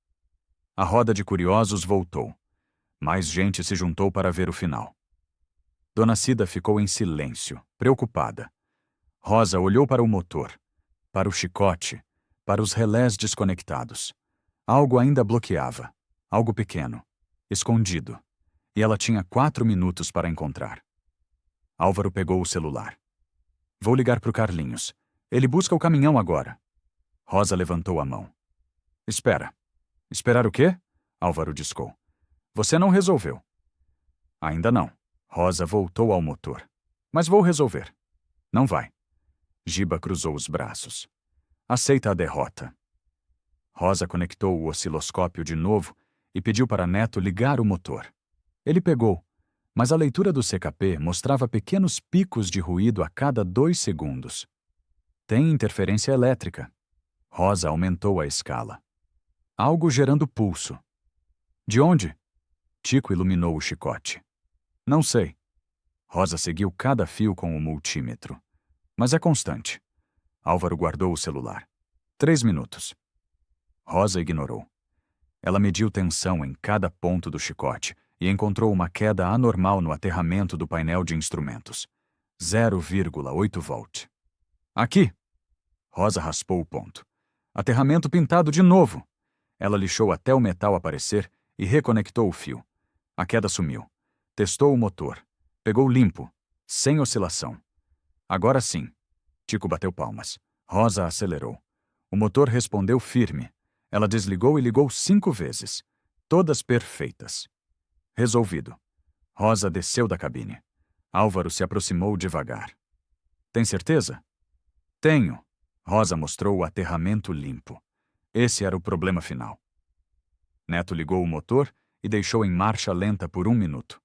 A roda de curiosos voltou. Mais gente se juntou para ver o final. Dona Cida ficou em silêncio, preocupada. Rosa olhou para o motor, para o chicote, para os relés desconectados. Algo ainda bloqueava. Algo pequeno, escondido. E ela tinha 4 minutos para encontrar. Álvaro pegou o celular. Vou ligar pro Carlinhos. Ele busca o caminhão agora. Rosa levantou a mão. Espera. Esperar o quê? Álvaro discou. Você não resolveu. Ainda não. Rosa voltou ao motor. Mas vou resolver. Não vai. Giba cruzou os braços. Aceita a derrota. Rosa conectou o osciloscópio de novo e pediu para Neto ligar o motor. Ele pegou, mas a leitura do CKP mostrava pequenos picos de ruído a cada 2 segundos. Tem interferência elétrica. Rosa aumentou a escala. Algo gerando pulso. De onde? Tico iluminou o chicote. Não sei. Rosa seguiu cada fio com o multímetro. Mas é constante. Álvaro guardou o celular. 3 minutos. Rosa ignorou. Ela mediu tensão em cada ponto do chicote e encontrou uma queda anormal no aterramento do painel de instrumentos. 0,8 volt. Aqui! Rosa raspou o ponto. Aterramento pintado de novo. Ela lixou até o metal aparecer e reconectou o fio. A queda sumiu. Testou o motor. Pegou limpo, sem oscilação. Agora sim. Tico bateu palmas. Rosa acelerou. O motor respondeu firme. Ela desligou e ligou 5 vezes. Todas perfeitas. Resolvido. Rosa desceu da cabine. Álvaro se aproximou devagar. Tem certeza? Tenho. Rosa mostrou o aterramento limpo. Esse era o problema final. Neto ligou o motor e deixou em marcha lenta por 1 minuto.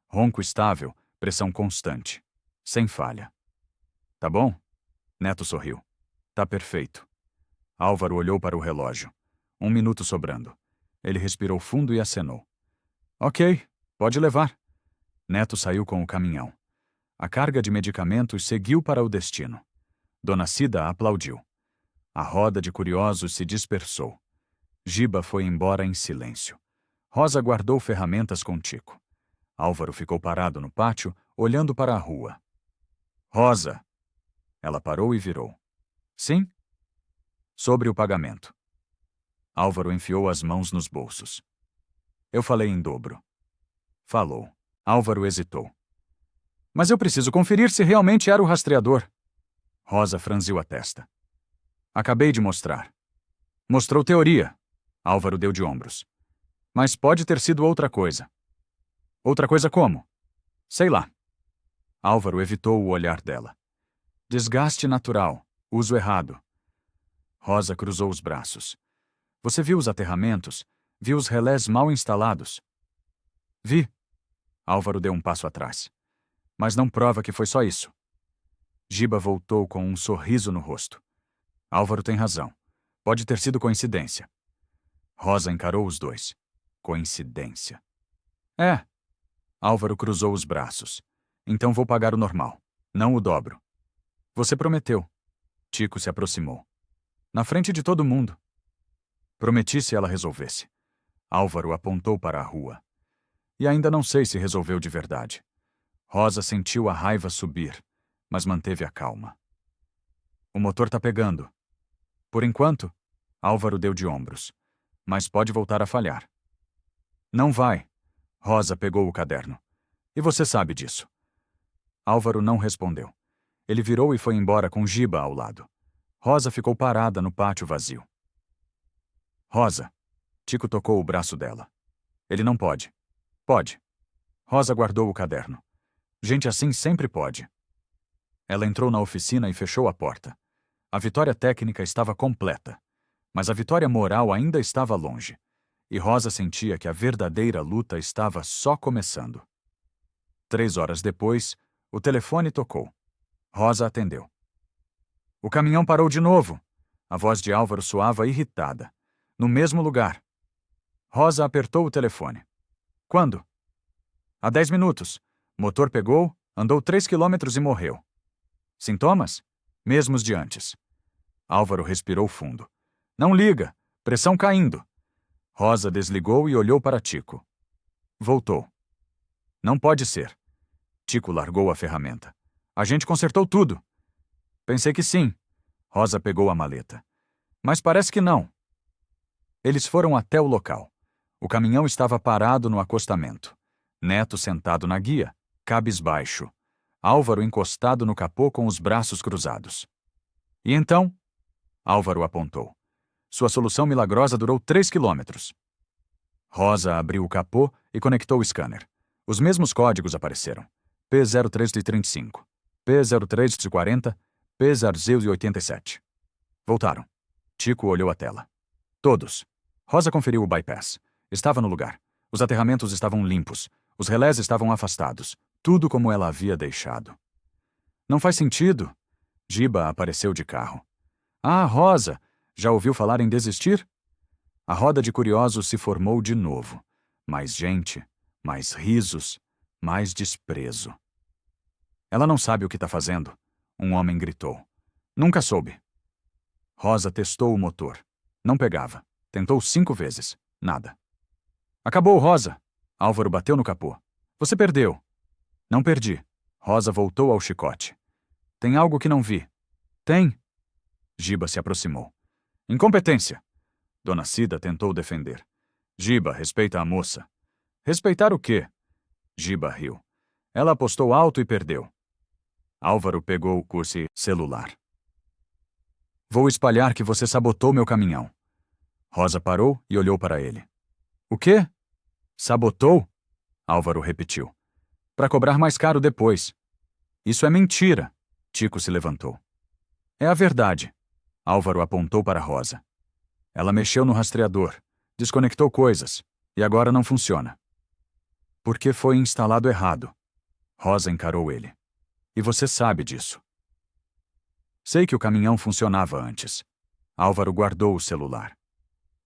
Ronco estável, pressão constante. Sem falha. Tá bom? Neto sorriu. Tá perfeito. Álvaro olhou para o relógio. 1 minuto sobrando. Ele respirou fundo e acenou. Ok, pode levar. Neto saiu com o caminhão. A carga de medicamentos seguiu para o destino. Dona Cida aplaudiu. A roda de curiosos se dispersou. Giba foi embora em silêncio. Rosa guardou ferramentas com Tico. Álvaro ficou parado no pátio, olhando para a rua. Rosa! Ela parou e virou. Sim? Sobre o pagamento. Álvaro enfiou as mãos nos bolsos. Eu falei em dobro. Falou. Álvaro hesitou. Mas eu preciso conferir se realmente era o rastreador. Rosa franziu a testa. Acabei de mostrar. Mostrou teoria. Álvaro deu de ombros. Mas pode ter sido outra coisa. Outra coisa como? Sei lá. Álvaro evitou o olhar dela. Desgaste natural. Uso errado. Rosa cruzou os braços. Você viu os aterramentos? Viu os relés mal instalados? Vi. Álvaro deu um passo atrás. Mas não prova que foi só isso. Giba voltou com um sorriso no rosto. Álvaro tem razão. Pode ter sido coincidência. Rosa encarou os dois. Coincidência. É. Álvaro cruzou os braços. Então vou pagar o normal. Não o dobro. Você prometeu. Tico se aproximou. Na frente de todo mundo. Prometi se ela resolvesse. Álvaro apontou para a rua. E ainda não sei se resolveu de verdade. Rosa sentiu a raiva subir, mas manteve a calma. O motor tá pegando. Por enquanto, Álvaro deu de ombros. Mas pode voltar a falhar. Não vai. Rosa pegou o caderno. E você sabe disso. Álvaro não respondeu. Ele virou e foi embora com Giba ao lado. Rosa ficou parada no pátio vazio. Rosa. Tico tocou o braço dela. Ele não pode. Pode. Rosa guardou o caderno. Gente assim sempre pode. Ela entrou na oficina e fechou a porta. A vitória técnica estava completa, mas a vitória moral ainda estava longe, e Rosa sentia que a verdadeira luta estava só começando. 3 horas depois, o telefone tocou. Rosa atendeu. O caminhão parou de novo. A voz de Álvaro soava irritada. No mesmo lugar. Rosa apertou o telefone. Quando? Há 10 minutos. Motor pegou, andou 3 quilômetros e morreu. Sintomas? Mesmos de antes. Álvaro respirou fundo. Não liga. Pressão caindo. Rosa desligou e olhou para Tico. Voltou. Não pode ser. Tico largou a ferramenta. A gente consertou tudo. Pensei que sim. Rosa pegou a maleta. Mas parece que não. Eles foram até o local. O caminhão estava parado no acostamento. Neto sentado na guia, cabisbaixo. Álvaro encostado no capô com os braços cruzados. E então? Álvaro apontou. Sua solução milagrosa durou 3 quilômetros. Rosa abriu o capô e conectou o scanner. Os mesmos códigos apareceram. P03 de 35, P03 de 40, P0 de 87. Voltaram. Tico olhou a tela. Todos. Rosa conferiu o bypass. Estava no lugar. Os aterramentos estavam limpos. Os relés estavam afastados. Tudo como ela havia deixado. Não faz sentido. Giba apareceu de carro. Ah, Rosa! Já ouviu falar em desistir? A roda de curiosos se formou de novo. Mais gente, mais risos, mais desprezo. Ela não sabe o que está fazendo, um homem gritou. Nunca soube. Rosa testou o motor. Não pegava. Tentou 5 vezes. Nada. Acabou, Rosa! Álvaro bateu no capô. Você perdeu. Não perdi. Rosa voltou ao chicote. Tem algo que não vi. Tem. Giba se aproximou. Incompetência. Dona Cida tentou defender. Giba, respeita a moça. Respeitar o quê? Giba riu. Ela apostou alto e perdeu. Álvaro pegou o curso celular. Vou espalhar que você sabotou meu caminhão. Rosa parou e olhou para ele. O quê? Sabotou? Álvaro repetiu. Para cobrar mais caro depois. Isso é mentira. Tico se levantou. É a verdade. Álvaro apontou para Rosa. Ela mexeu no rastreador, desconectou coisas, e agora não funciona. Porque foi instalado errado. Rosa encarou ele. E você sabe disso. Sei que o caminhão funcionava antes. Álvaro guardou o celular.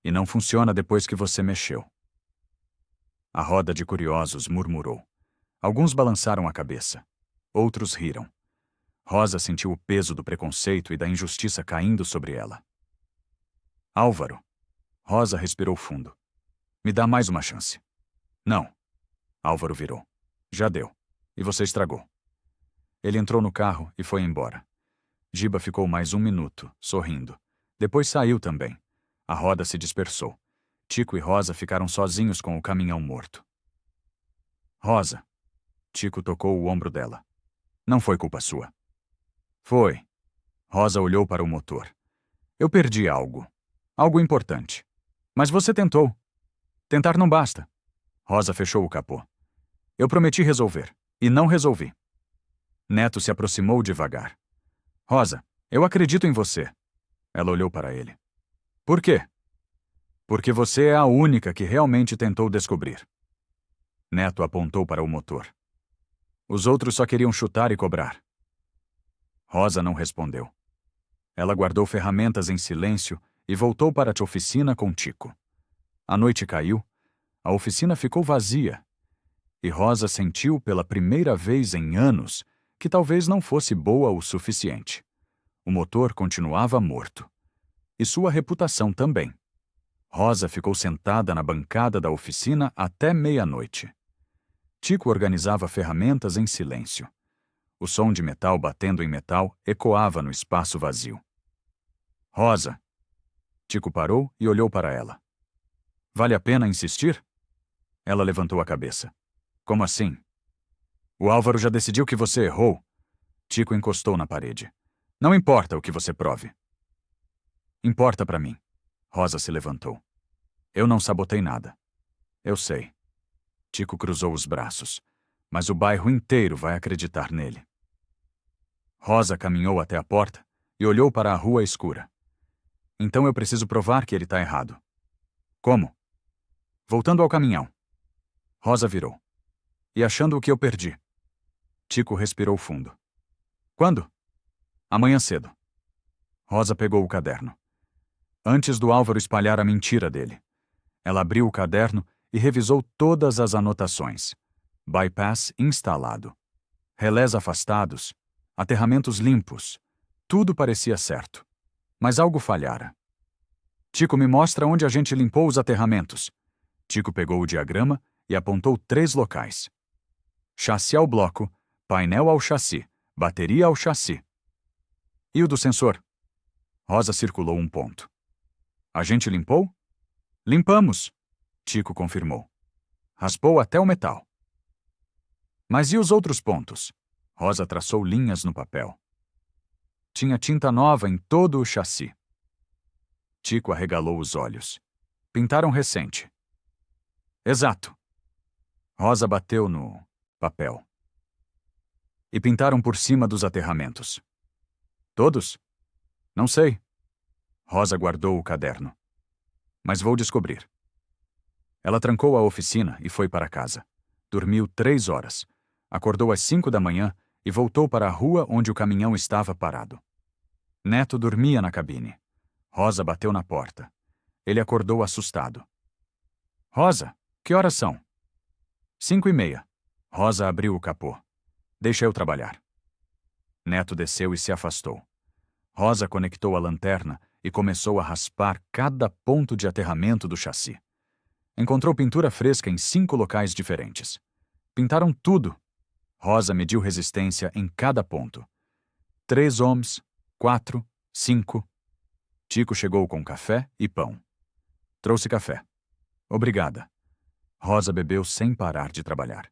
E não funciona depois que você mexeu. A roda de curiosos murmurou. Alguns balançaram a cabeça. Outros riram. Rosa sentiu o peso do preconceito e da injustiça caindo sobre ela. Álvaro. Rosa respirou fundo. Me dá mais uma chance. Não. Álvaro virou. Já deu. E você estragou. Ele entrou no carro e foi embora. Giba ficou mais 1 minuto, sorrindo. Depois saiu também. A roda se dispersou. Tico e Rosa ficaram sozinhos com o caminhão morto. Rosa. Tico tocou o ombro dela. Não foi culpa sua. Foi. Rosa olhou para o motor. Eu perdi algo. Algo importante. Mas você tentou. Tentar não basta. Rosa fechou o capô. Eu prometi resolver. E não resolvi. Neto se aproximou devagar. Rosa, eu acredito em você. Ela olhou para ele. Por quê? Porque você é a única que realmente tentou descobrir. Neto apontou para o motor. Os outros só queriam chutar e cobrar. Rosa não respondeu. Ela guardou ferramentas em silêncio e voltou para a oficina com Tico. A noite caiu, a oficina ficou vazia, e Rosa sentiu pela primeira vez em anos que talvez não fosse boa o suficiente. O motor continuava morto. E sua reputação também. Rosa ficou sentada na bancada da oficina até meia-noite. Tico organizava ferramentas em silêncio. O som de metal batendo em metal ecoava no espaço vazio. Rosa. Tico parou e olhou para ela. Vale a pena insistir? Ela levantou a cabeça. Como assim? O Álvaro já decidiu que você errou. Tico encostou na parede. Não importa o que você prove. Importa para mim. Rosa se levantou. Eu não sabotei nada. Eu sei. Tico cruzou os braços. Mas o bairro inteiro vai acreditar nele. Rosa caminhou até a porta e olhou para a rua escura. Então eu preciso provar que ele está errado. Como? Voltando ao caminhão. Rosa virou. E achando o que eu perdi. Tico respirou fundo. Quando? Amanhã cedo. Rosa pegou o caderno. Antes do Álvaro espalhar a mentira dele. Ela abriu o caderno e revisou todas as anotações. Bypass instalado. Relés afastados. Aterramentos limpos. Tudo parecia certo. Mas algo falhara. Tico, me mostra onde a gente limpou os aterramentos. Tico pegou o diagrama e apontou 3 locais. Chassi ao bloco, painel ao chassi, bateria ao chassi. E o do sensor? Rosa circulou um ponto. A gente limpou? Limpamos, Tico confirmou. Raspou até o metal. Mas e os outros pontos? Rosa traçou linhas no papel. Tinha tinta nova em todo o chassi. Tico arregalou os olhos. Pintaram recente. Exato. Rosa bateu no papel. E pintaram por cima dos aterramentos. Todos? Não sei. Rosa guardou o caderno. Mas vou descobrir. Ela trancou a oficina e foi para casa. Dormiu 3 horas. Acordou às 5 da manhã e voltou para a rua onde o caminhão estava parado. Neto dormia na cabine. Rosa bateu na porta. Ele acordou assustado. Rosa, que horas são? 5:30. Rosa abriu o capô. Deixa eu trabalhar. Neto desceu e se afastou. Rosa conectou a lanterna e começou a raspar cada ponto de aterramento do chassi. Encontrou pintura fresca em 5 locais diferentes. Pintaram tudo. Rosa mediu resistência em cada ponto. 3 ohms, 4, 5. Tico chegou com café e pão. Trouxe café. Obrigada. Rosa bebeu sem parar de trabalhar.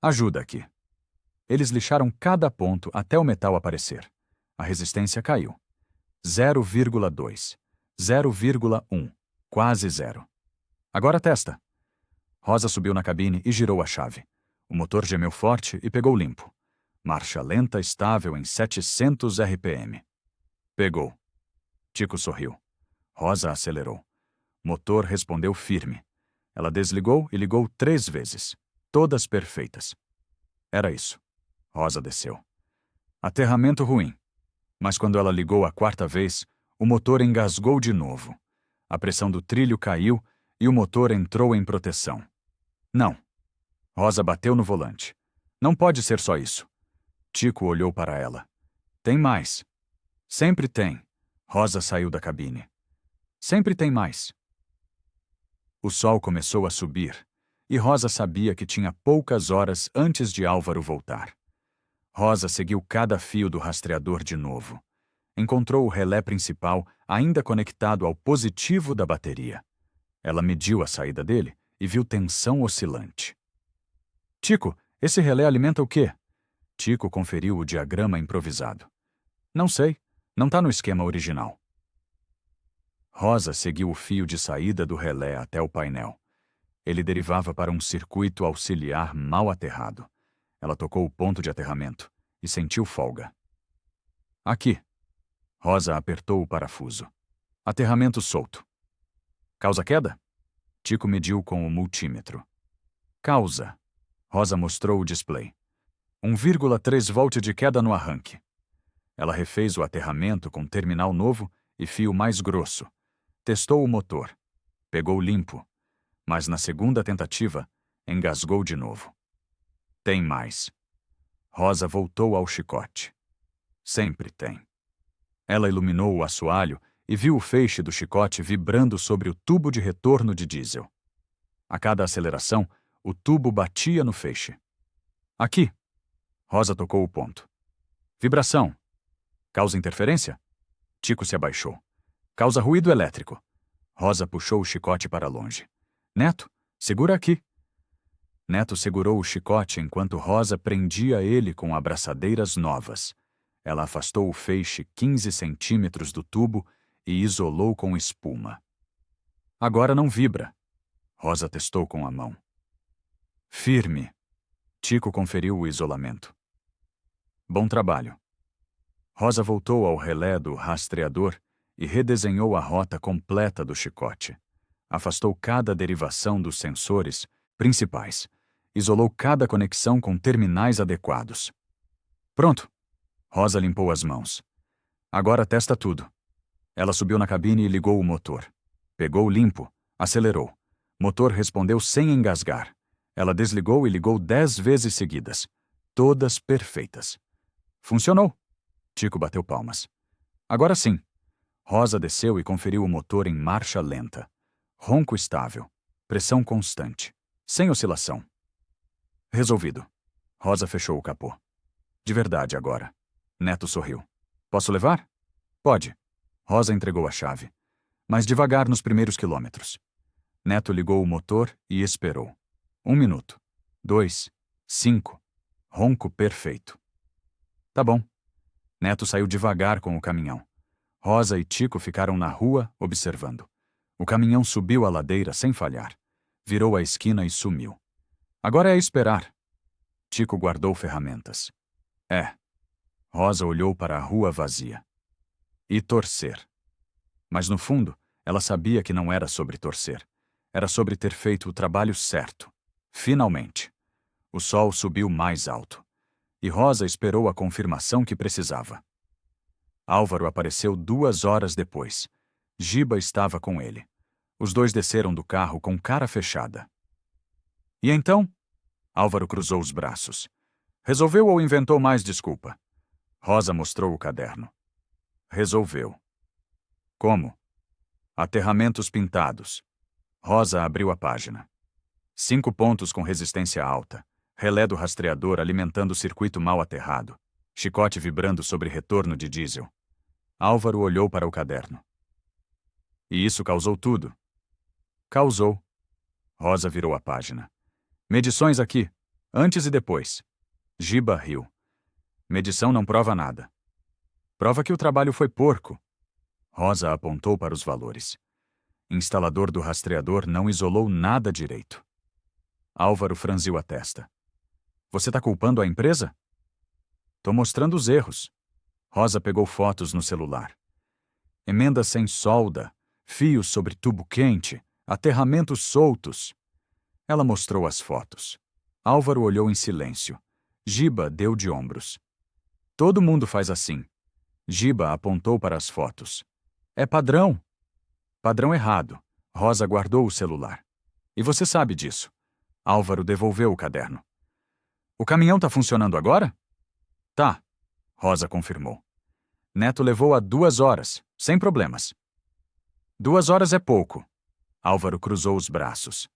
Ajuda aqui. Eles lixaram cada ponto até o metal aparecer. A resistência caiu. 0,2. 0,1. Quase 0. Agora testa. Rosa subiu na cabine e girou a chave. O motor gemeu forte e pegou limpo. Marcha lenta estável em 700 RPM. Pegou. Tico sorriu. Rosa acelerou. Motor respondeu firme. Ela desligou e ligou 3 vezes. Todas perfeitas. Era isso. Rosa desceu. Aterramento ruim. Mas quando ela ligou a 4ª vez, o motor engasgou de novo. A pressão do trilho caiu e o motor entrou em proteção. Não. Rosa bateu no volante. Não pode ser só isso. Tico olhou para ela. Tem mais. Sempre tem. Rosa saiu da cabine. Sempre tem mais. O sol começou a subir, e Rosa sabia que tinha poucas horas antes de Álvaro voltar. Rosa seguiu cada fio do rastreador de novo. Encontrou o relé principal ainda conectado ao positivo da bateria. Ela mediu a saída dele e viu tensão oscilante. Tico, esse relé alimenta o quê? Tico conferiu o diagrama improvisado. Não sei, não está no esquema original. Rosa seguiu o fio de saída do relé até o painel. Ele derivava para um circuito auxiliar mal aterrado. Ela tocou o ponto de aterramento e sentiu folga. Aqui. Rosa apertou o parafuso. Aterramento solto. Causa queda? Tico mediu com o multímetro. Causa. Rosa mostrou o display. 1,3 volt de queda no arranque. Ela refez o aterramento com terminal novo e fio mais grosso. Testou o motor. Pegou limpo. Mas na segunda tentativa, engasgou de novo. Tem mais. Rosa voltou ao chicote. Sempre tem. Ela iluminou o assoalho e viu o feixe do chicote vibrando sobre o tubo de retorno de diesel. A cada aceleração, o tubo batia no feixe. Aqui. Rosa tocou o ponto. Vibração. Causa interferência? Tico se abaixou. Causa ruído elétrico. Rosa puxou o chicote para longe. Neto, segura aqui. Neto segurou o chicote enquanto Rosa prendia ele com abraçadeiras novas. Ela afastou o feixe 15 centímetros do tubo e isolou com espuma. Agora não vibra. Rosa testou com a mão. Firme. Tico conferiu o isolamento. Bom trabalho. Rosa voltou ao relé do rastreador e redesenhou a rota completa do chicote. Afastou cada derivação dos sensores principais. Isolou cada conexão com terminais adequados. Pronto. Rosa limpou as mãos. Agora testa tudo. Ela subiu na cabine e ligou o motor. Pegou limpo, acelerou. Motor respondeu sem engasgar. Ela desligou e ligou 10 vezes seguidas. Todas perfeitas. Funcionou. Tico bateu palmas. Agora sim. Rosa desceu e conferiu o motor em marcha lenta. Ronco estável. Pressão constante. Sem oscilação. Resolvido. Rosa fechou o capô. De verdade agora. Neto sorriu. Posso levar? Pode. Rosa entregou a chave. Mas devagar nos primeiros quilômetros. Neto ligou o motor e esperou. 1 minuto. 2. 5. Ronco perfeito. Tá bom. Neto saiu devagar com o caminhão. Rosa e Tico ficaram na rua observando. O caminhão subiu a ladeira sem falhar. Virou a esquina e sumiu. Agora é esperar. Tico guardou ferramentas. Rosa olhou para a rua vazia. E torcer. Mas no fundo, ela sabia que não era sobre torcer. Era sobre ter feito o trabalho certo. Finalmente. O sol subiu mais alto. E Rosa esperou a confirmação que precisava. Álvaro apareceu 2 horas depois. Giba estava com ele. Os dois desceram do carro com cara fechada. E então? Álvaro cruzou os braços. Resolveu ou inventou mais desculpa? Rosa mostrou o caderno. Resolveu. Como? Aterramentos pintados. Rosa abriu a página. 5 pontos com resistência alta. Relé do rastreador alimentando o circuito mal aterrado. Chicote vibrando sobre retorno de diesel. Álvaro olhou para o caderno. E isso causou tudo? Causou. Rosa virou a página. Medições aqui, antes e depois. Giba riu. Medição não prova nada. Prova que o trabalho foi porco. Rosa apontou para os valores. Instalador do rastreador não isolou nada direito. Álvaro franziu a testa. Você tá culpando a empresa? Tô mostrando os erros. Rosa pegou fotos no celular. Emenda sem solda, fios sobre tubo quente, aterramentos soltos. Ela mostrou as fotos. Álvaro olhou em silêncio. Giba deu de ombros. Todo mundo faz assim. Giba apontou para as fotos. É padrão. Padrão errado. Rosa guardou o celular. E você sabe disso. Álvaro devolveu o caderno. O caminhão tá funcionando agora? Tá. Rosa confirmou. Neto levou a 2 horas, sem problemas. 2 horas é pouco. Álvaro cruzou os braços.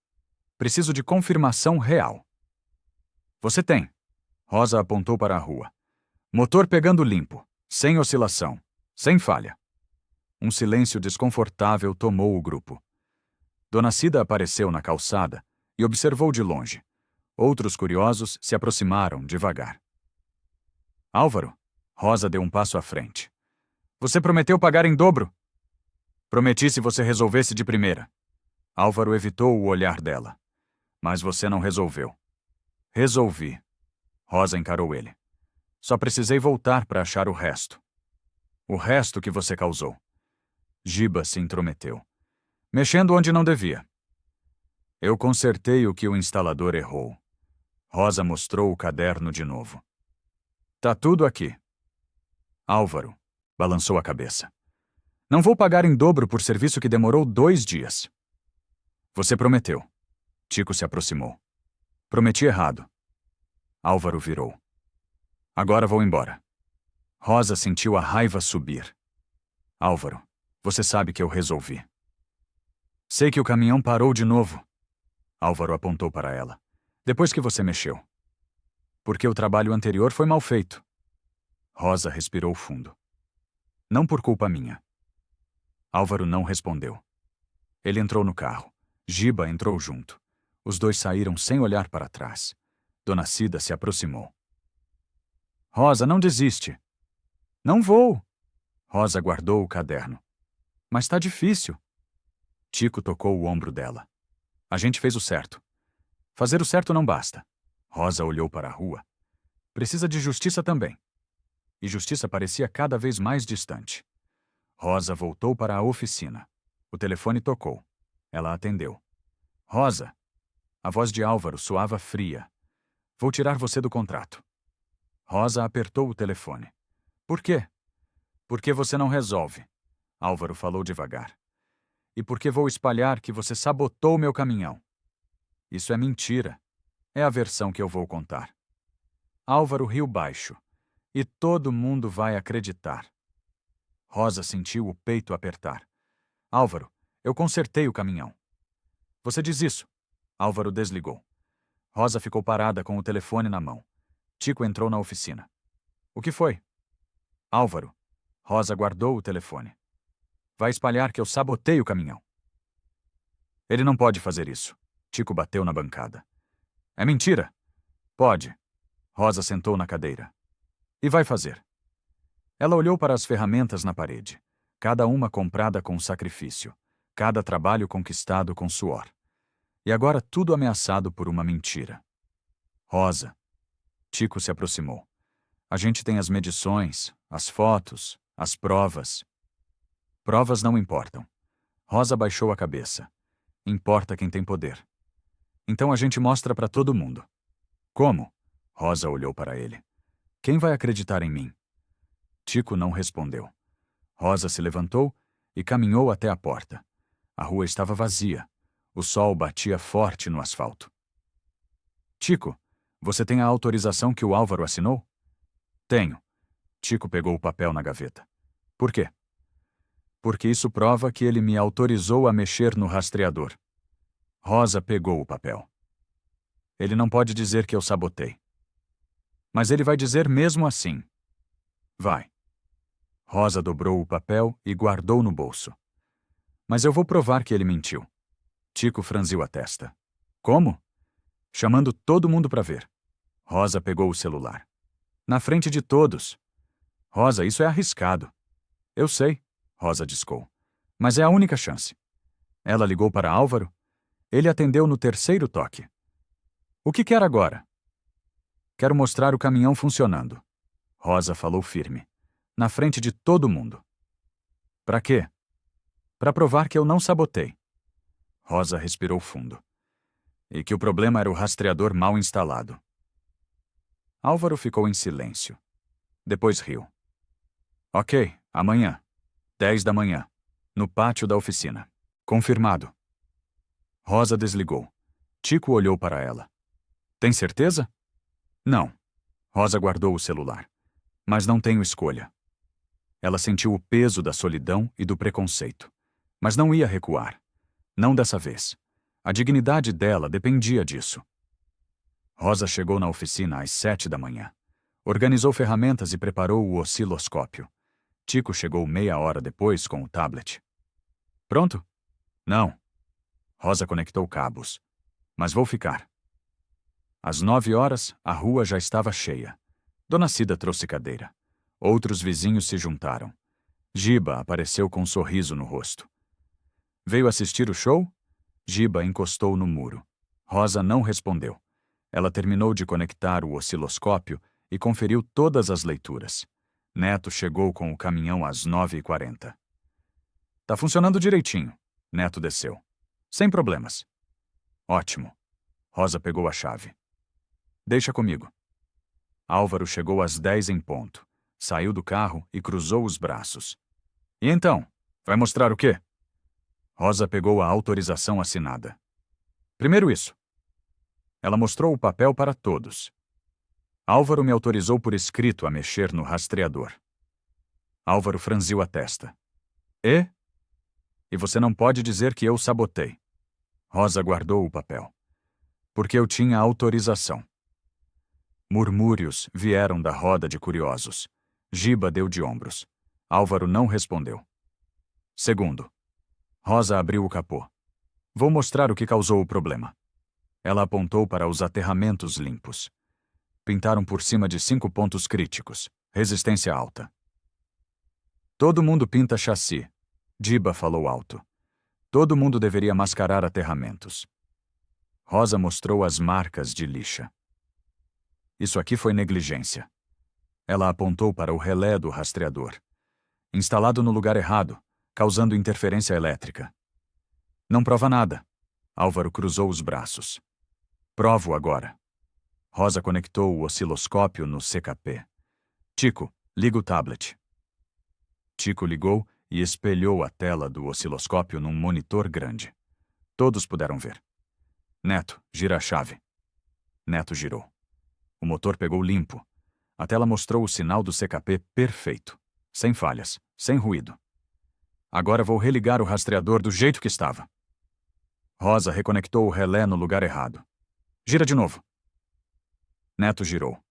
Preciso de confirmação real. Você tem. Rosa apontou para a rua. Motor pegando limpo, sem oscilação, sem falha. Um silêncio desconfortável tomou o grupo. Dona Cida apareceu na calçada e observou de longe. Outros curiosos se aproximaram devagar. Álvaro, Rosa deu um passo à frente. Você prometeu pagar em dobro. Prometi se você resolvesse de primeira. Álvaro evitou o olhar dela. Mas você não resolveu. Resolvi. Rosa encarou ele. Só precisei voltar para achar o resto. O resto que você causou. Giba se intrometeu, mexendo onde não devia. Eu consertei o que o instalador errou. Rosa mostrou o caderno de novo. Tá tudo aqui. Álvaro balançou a cabeça. Não vou pagar em dobro por serviço que demorou 2 dias. Você prometeu. Tico se aproximou. Prometi errado. Álvaro virou. Agora vou embora. Rosa sentiu a raiva subir. Álvaro, você sabe que eu resolvi. Sei que o caminhão parou de novo. Álvaro apontou para ela. Depois que você mexeu. Porque o trabalho anterior foi mal feito. Rosa respirou fundo. Não por culpa minha. Álvaro não respondeu. Ele entrou no carro. Giba entrou junto. Os dois saíram sem olhar para trás. Dona Cida se aproximou. Rosa, não desiste. Não vou. Rosa guardou o caderno. Mas tá difícil. Tico tocou o ombro dela. A gente fez o certo. Fazer o certo não basta. Rosa olhou para a rua. Precisa de justiça também. E justiça parecia cada vez mais distante. Rosa voltou para a oficina. O telefone tocou. Ela atendeu. Rosa. A voz de Álvaro soava fria. Vou tirar você do contrato. Rosa apertou o telefone. Por quê? Porque você não resolve. Álvaro falou devagar. E porque vou espalhar que você sabotou meu caminhão. Isso é mentira. É a versão que eu vou contar. Álvaro riu baixo. E todo mundo vai acreditar. Rosa sentiu o peito apertar. Álvaro, eu consertei o caminhão. Você diz isso. Álvaro desligou. Rosa ficou parada com o telefone na mão. Tico entrou na oficina. O que foi? Álvaro. Rosa guardou o telefone. Vai espalhar que eu sabotei o caminhão. Ele não pode fazer isso. Tico bateu na bancada. É mentira. Pode. Rosa sentou na cadeira. E vai fazer. Ela olhou para as ferramentas na parede. Cada uma comprada com sacrifício. Cada trabalho conquistado com suor. E agora tudo ameaçado por uma mentira. Rosa. Tico se aproximou. A gente tem as medições, as fotos, as provas. Provas não importam. Rosa baixou a cabeça. Importa quem tem poder. Então a gente mostra para todo mundo. Como? Rosa olhou para ele. Quem vai acreditar em mim? Tico não respondeu. Rosa se levantou e caminhou até a porta. A rua estava vazia. O sol batia forte no asfalto. Tico, você tem a autorização que o Álvaro assinou? Tenho. Tico pegou o papel na gaveta. Por quê? Porque isso prova que ele me autorizou a mexer no rastreador. Rosa pegou o papel. Ele não pode dizer que eu sabotei. Mas ele vai dizer mesmo assim. Vai. Rosa dobrou o papel e guardou no bolso. Mas eu vou provar que ele mentiu. Tico franziu a testa. Como? Chamando todo mundo para ver. Rosa pegou o celular. Na frente de todos. Rosa, isso é arriscado. Eu sei, Rosa discou. Mas é a única chance. Ela ligou para Álvaro. Ele atendeu no 3º toque. O que quer agora? Quero mostrar o caminhão funcionando. Rosa falou firme. Na frente de todo mundo. Para quê? Para provar que eu não sabotei. Rosa respirou fundo. E que o problema era o rastreador mal instalado. Álvaro ficou em silêncio. Depois riu. Ok, amanhã. 10 da manhã. No pátio da oficina. Confirmado. Rosa desligou. Tico olhou para ela. Tem certeza? Não. Rosa guardou o celular. Mas não tenho escolha. Ela sentiu o peso da solidão e do preconceito. Mas não ia recuar. Não dessa vez. A dignidade dela dependia disso. Rosa chegou na oficina às 7 da manhã. Organizou ferramentas e preparou o osciloscópio. Tico chegou meia hora depois com o tablet. Pronto? Não. Rosa conectou cabos. Mas vou ficar. Às 9 horas, a rua já estava cheia. Dona Cida trouxe cadeira. Outros vizinhos se juntaram. Giba apareceu com um sorriso no rosto. Veio assistir o show? Giba encostou no muro. Rosa não respondeu. Ela terminou de conectar o osciloscópio e conferiu todas as leituras. Neto chegou com o caminhão às 9h40. Tá funcionando direitinho. Neto desceu. Sem problemas. Ótimo. Rosa pegou a chave. Deixa comigo. Álvaro chegou às 10 em ponto. Saiu do carro e cruzou os braços. E então? Vai mostrar o quê? Rosa pegou a autorização assinada. Primeiro isso. Ela mostrou o papel para todos. Álvaro me autorizou por escrito a mexer no rastreador. Álvaro franziu a testa. E? E você não pode dizer que eu sabotei. Rosa guardou o papel. Porque eu tinha autorização. Murmúrios vieram da roda de curiosos. Giba deu de ombros. Álvaro não respondeu. Segundo. Rosa abriu o capô. Vou mostrar o que causou o problema. Ela apontou para os aterramentos limpos. Pintaram por cima de 5 pontos críticos. Resistência alta. Todo mundo pinta chassi. Giba falou alto. Todo mundo deveria mascarar aterramentos. Rosa mostrou as marcas de lixa. Isso aqui foi negligência. Ela apontou para o relé do rastreador. Instalado no lugar errado, causando interferência elétrica. Não prova nada. Álvaro cruzou os braços. Provo agora. Rosa conectou o osciloscópio no CKP. Tico, liga o tablet. Tico ligou e espelhou a tela do osciloscópio num monitor grande. Todos puderam ver. Neto, gira a chave. Neto girou. O motor pegou limpo. A tela mostrou o sinal do CKP perfeito. Sem falhas, sem ruído. Agora vou religar o rastreador do jeito que estava. Rosa reconectou o relé no lugar errado. Gira de novo. Neto girou.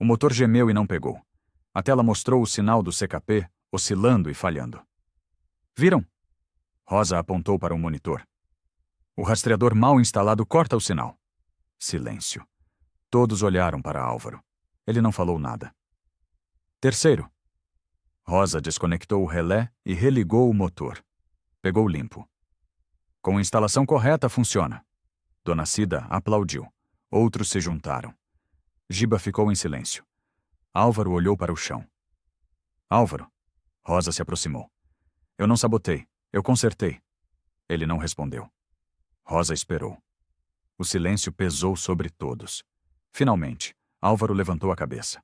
O motor gemeu e não pegou. A tela mostrou o sinal do CKP oscilando e falhando. Viram? Rosa apontou para o monitor. O rastreador mal instalado corta o sinal. Silêncio. Todos olharam para Álvaro. Ele não falou nada. Terceiro. Rosa desconectou o relé e religou o motor. Pegou limpo. Com a instalação correta, funciona. Dona Cida aplaudiu. Outros se juntaram. Giba ficou em silêncio. Álvaro olhou para o chão. Álvaro. Rosa se aproximou. Eu não sabotei. Eu consertei. Ele não respondeu. Rosa esperou. O silêncio pesou sobre todos. Finalmente, Álvaro levantou a cabeça.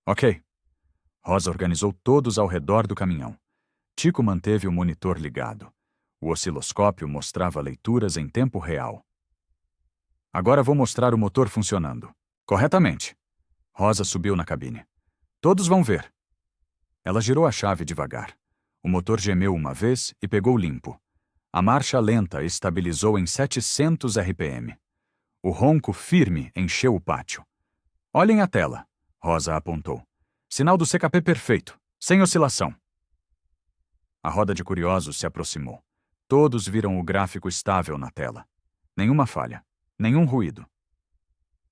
Ok. Rosa organizou todos ao redor do caminhão. Tico manteve o monitor ligado. O osciloscópio mostrava leituras em tempo real. Agora vou mostrar o motor funcionando. Corretamente. Rosa subiu na cabine. Todos vão ver. Ela girou a chave devagar. O motor gemeu uma vez e pegou limpo. A marcha lenta estabilizou em 700 RPM. O ronco firme encheu o pátio. Olhem a tela, Rosa apontou. Sinal do CKP perfeito, sem oscilação. A roda de curiosos se aproximou. Todos viram o gráfico estável na tela. Nenhuma falha, nenhum ruído.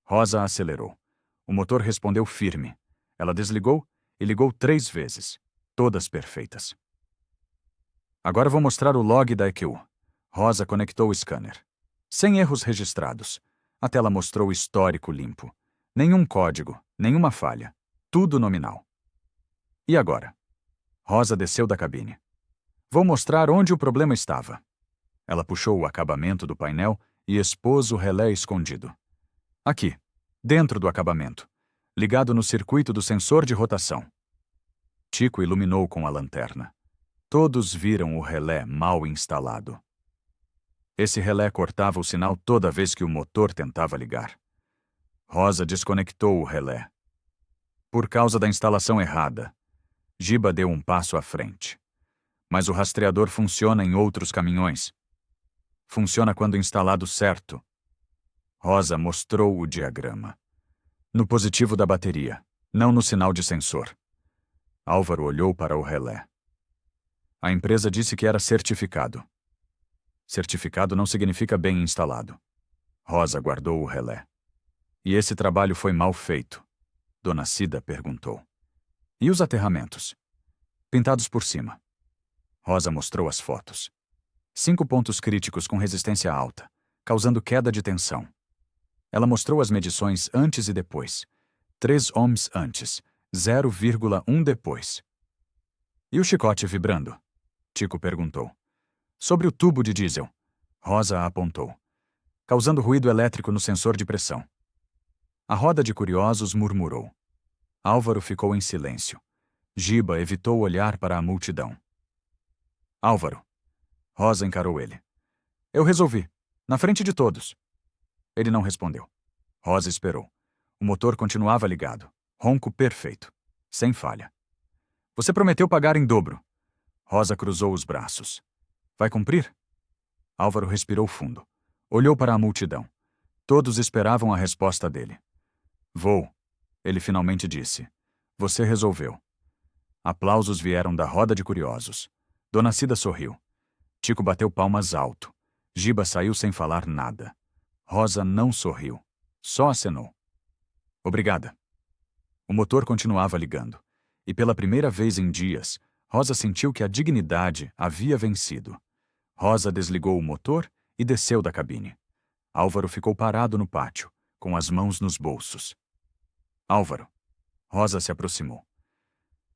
Rosa acelerou. O motor respondeu firme. Ela desligou e ligou 3 vezes. Todas perfeitas. Agora vou mostrar o log da EQ. Rosa conectou o scanner. Sem erros registrados. A tela mostrou o histórico limpo. Nenhum código, nenhuma falha. Tudo nominal. E agora? Rosa desceu da cabine. Vou mostrar onde o problema estava. Ela puxou o acabamento do painel e expôs o relé escondido. Aqui, dentro do acabamento, ligado no circuito do sensor de rotação. Tico iluminou com a lanterna. Todos viram o relé mal instalado. Esse relé cortava o sinal toda vez que o motor tentava ligar. Rosa desconectou o relé. Por causa da instalação errada, Giba deu um passo à frente. Mas o rastreador funciona em outros caminhões. Funciona quando instalado certo. Rosa mostrou o diagrama. No positivo da bateria, não no sinal de sensor. Álvaro olhou para o relé. A empresa disse que era certificado. Certificado não significa bem instalado. Rosa guardou o relé. E esse trabalho foi mal feito. Dona Cida perguntou. E os aterramentos? Pintados por cima. Rosa mostrou as fotos. 5 pontos críticos com resistência alta, causando queda de tensão. Ela mostrou as medições antes e depois. 3 ohms antes, 0,1 depois. E o chicote vibrando? Tico perguntou. Sobre o tubo de diesel. Rosa apontou, causando ruído elétrico no sensor de pressão. A roda de curiosos murmurou. Álvaro ficou em silêncio. Giba evitou olhar para a multidão. Álvaro. Rosa encarou ele. Eu resolvi. Na frente de todos. Ele não respondeu. Rosa esperou. O motor continuava ligado. Ronco perfeito. Sem falha. Você prometeu pagar em dobro. Rosa cruzou os braços. Vai cumprir? Álvaro respirou fundo. Olhou para a multidão. Todos esperavam a resposta dele. Vou, ele finalmente disse. Você resolveu. Aplausos vieram da roda de curiosos. Dona Cida sorriu. Tico bateu palmas alto. Giba saiu sem falar nada. Rosa não sorriu. Só acenou. Obrigada. O motor continuava ligando. E pela primeira vez em dias, Rosa sentiu que a dignidade havia vencido. Rosa desligou o motor e desceu da cabine. Álvaro ficou parado no pátio, com as mãos nos bolsos. Álvaro. Rosa se aproximou.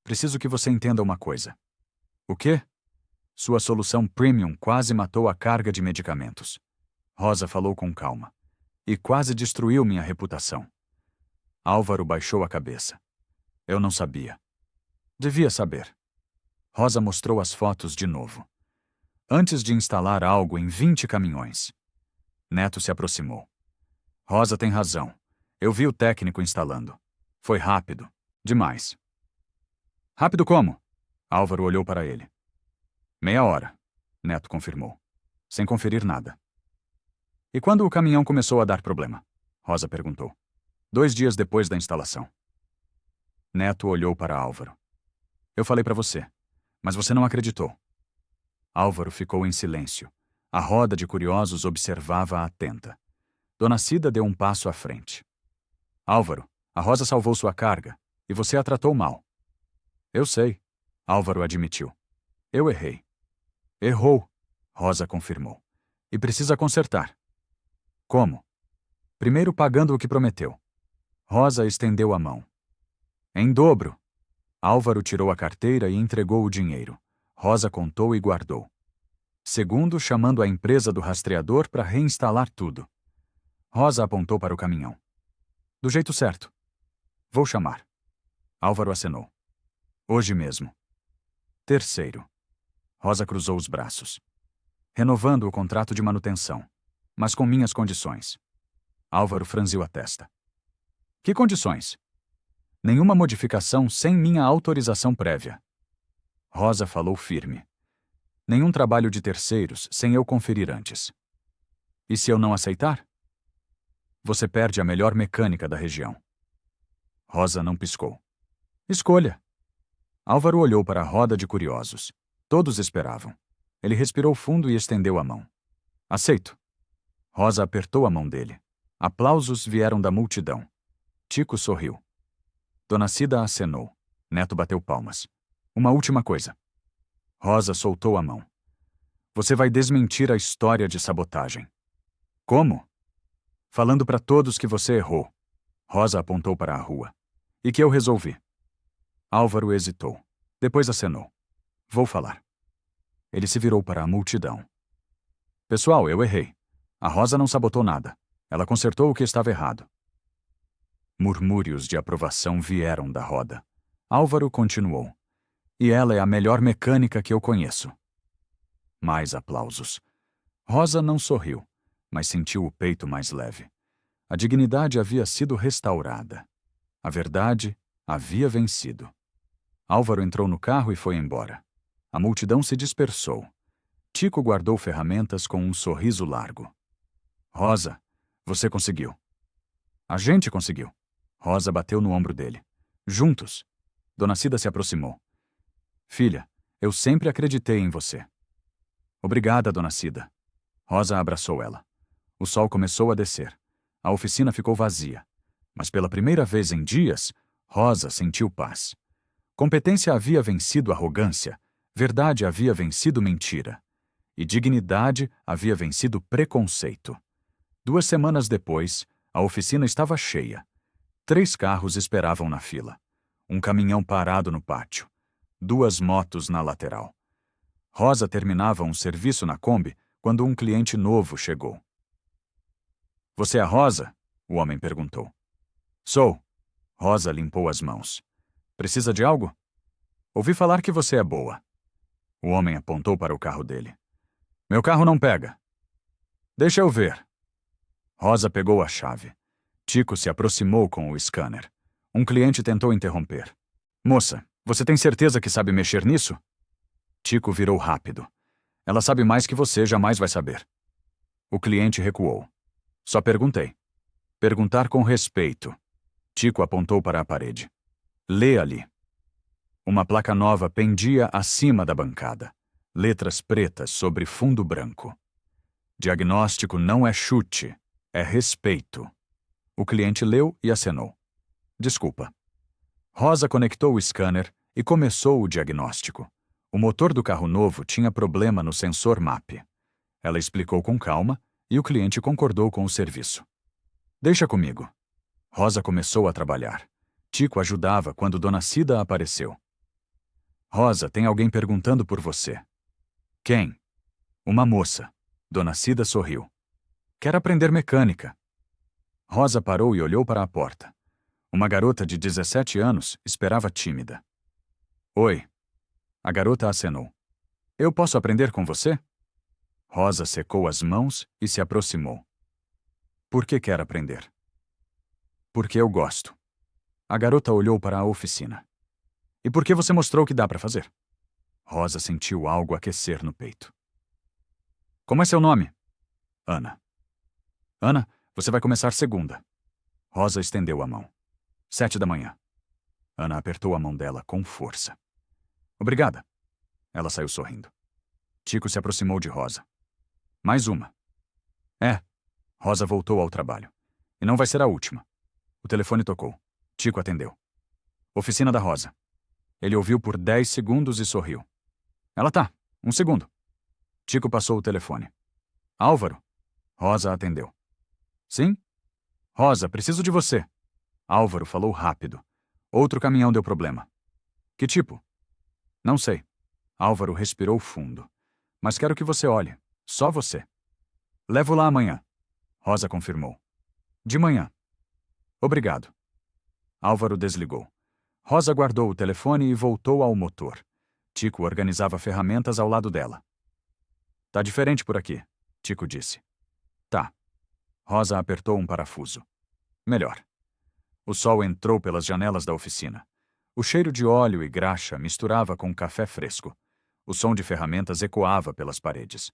Preciso que você entenda uma coisa. O quê? Sua solução premium quase matou a carga de medicamentos. Rosa falou com calma. E quase destruiu minha reputação. Álvaro baixou a cabeça. Eu não sabia. Devia saber. Rosa mostrou as fotos de novo. Antes de instalar algo em 20 caminhões. Neto se aproximou. Rosa tem razão. Eu vi o técnico instalando. Foi rápido. Demais. Rápido como? Álvaro olhou para ele. Meia hora, Neto confirmou. Sem conferir nada. E quando o caminhão começou a dar problema? Rosa perguntou. 2 dias depois da instalação. Neto olhou para Álvaro. Eu falei para você, mas você não acreditou. Álvaro ficou em silêncio. A roda de curiosos observava atenta. Dona Cida deu um passo à frente. Álvaro, a Rosa salvou sua carga, e você a tratou mal. Eu sei, Álvaro admitiu. Eu errei. Errou, Rosa confirmou. E precisa consertar. Como? Primeiro pagando o que prometeu. Rosa estendeu a mão. Em dobro. Álvaro tirou a carteira e entregou o dinheiro. Rosa contou e guardou. Segundo, chamando a empresa do rastreador para reinstalar tudo. Rosa apontou para o caminhão. Do jeito certo. Vou chamar. Álvaro acenou. Hoje mesmo. Terceiro. Rosa cruzou os braços. Renovando o contrato de manutenção, mas com minhas condições. Álvaro franziu a testa. Que condições? Nenhuma modificação sem minha autorização prévia. Rosa falou firme. Nenhum trabalho de terceiros sem eu conferir antes. E se eu não aceitar? Você perde a melhor mecânica da região. Rosa não piscou. Escolha. Álvaro olhou para a roda de curiosos. Todos esperavam. Ele respirou fundo e estendeu a mão. Aceito. Rosa apertou a mão dele. Aplausos vieram da multidão. Tico sorriu. Dona Cida acenou. Neto bateu palmas. Uma última coisa. Rosa soltou a mão. Você vai desmentir a história de sabotagem. Como? Falando para todos que você errou. Rosa apontou para a rua. E que eu resolvi. Álvaro hesitou. Depois acenou. Vou falar. Ele se virou para a multidão. Pessoal, eu errei. A Rosa não sabotou nada. Ela consertou o que estava errado. Murmúrios de aprovação vieram da roda. Álvaro continuou. E ela é a melhor mecânica que eu conheço. Mais aplausos. Rosa não sorriu, mas sentiu o peito mais leve. A dignidade havia sido restaurada. A verdade havia vencido. Álvaro entrou no carro e foi embora. A multidão se dispersou. Tico guardou ferramentas com um sorriso largo. Rosa, você conseguiu. A gente conseguiu. Rosa bateu no ombro dele. Juntos. Dona Cida se aproximou. Filha, eu sempre acreditei em você. Obrigada, Dona Cida. Rosa abraçou ela. O sol começou a descer. A oficina ficou vazia. Mas pela primeira vez em dias, Rosa sentiu paz. Competência havia vencido arrogância. Verdade havia vencido mentira. e dignidade havia vencido preconceito. 2 semanas depois, a oficina estava cheia. 3 carros esperavam na fila. Um caminhão parado no pátio. 2 motos na lateral. Rosa terminava um serviço na Kombi quando um cliente novo chegou. "Você é a Rosa?" o homem perguntou. "Sou." Rosa limpou as mãos. "Precisa de algo?" "Ouvi falar que você é boa." O homem apontou para o carro dele. "Meu carro não pega." "Deixa eu ver." Rosa pegou a chave. Tico se aproximou com o scanner. Um cliente tentou interromper. "Moça, você tem certeza que sabe mexer nisso?" Tico virou rápido. "Ela sabe mais que você jamais vai saber." O cliente recuou. "Só perguntei." "Perguntar com respeito." Tico apontou para a parede. "Lê ali." Uma placa nova pendia acima da bancada. Letras pretas sobre fundo branco. "Diagnóstico não é chute, é respeito." O cliente leu e acenou. "Desculpa." Rosa conectou o scanner e começou o diagnóstico. O motor do carro novo tinha problema no sensor MAP. Ela explicou com calma e o cliente concordou com o serviço. "Deixa comigo." Rosa começou a trabalhar. Tico ajudava quando Dona Cida apareceu. "Rosa, tem alguém perguntando por você." "Quem?" "Uma moça." Dona Cida sorriu. "Quer aprender mecânica." Rosa parou e olhou para a porta. Uma garota de 17 anos esperava tímida. "Oi." A garota acenou. "Eu posso aprender com você?" Rosa secou as mãos e se aproximou. "Por que quer aprender?" "Porque eu gosto." A garota olhou para a oficina. "E por que você mostrou que dá para fazer?" Rosa sentiu algo aquecer no peito. "Como é seu nome?" "Ana." "Ana, você vai começar segunda." Rosa estendeu a mão. 7 da manhã. Ana apertou a mão dela com força. "Obrigada." Ela saiu sorrindo. Tico se aproximou de Rosa. "Mais uma." "É." Rosa voltou ao trabalho. "E não vai ser a última." O telefone tocou. Tico atendeu. "Oficina da Rosa." Ele ouviu por 10 segundos e sorriu. "Ela tá. Um segundo." Tico passou o telefone. "Álvaro?" Rosa atendeu. "Sim?" "Rosa, preciso de você." Álvaro falou rápido. "Outro caminhão deu problema." "Que tipo?" "Não sei." Álvaro respirou fundo. "Mas quero que você olhe. Só você." "Levo lá amanhã." Rosa confirmou. "De manhã." "Obrigado." Álvaro desligou. Rosa guardou o telefone e voltou ao motor. Tico organizava ferramentas ao lado dela. "Tá diferente por aqui," Tico disse. "Tá." Rosa apertou um parafuso. "Melhor." O sol entrou pelas janelas da oficina. O cheiro de óleo e graxa misturava com café fresco. O som de ferramentas ecoava pelas paredes.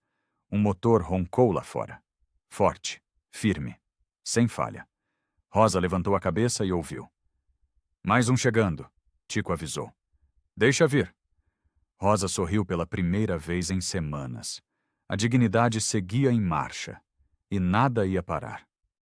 Um motor roncou lá fora. Forte, firme, sem falha. Rosa levantou a cabeça e ouviu. "Mais um chegando," Tico avisou. "Deixa vir." Rosa sorriu pela primeira vez em semanas. A dignidade seguia em marcha. E nada ia parar.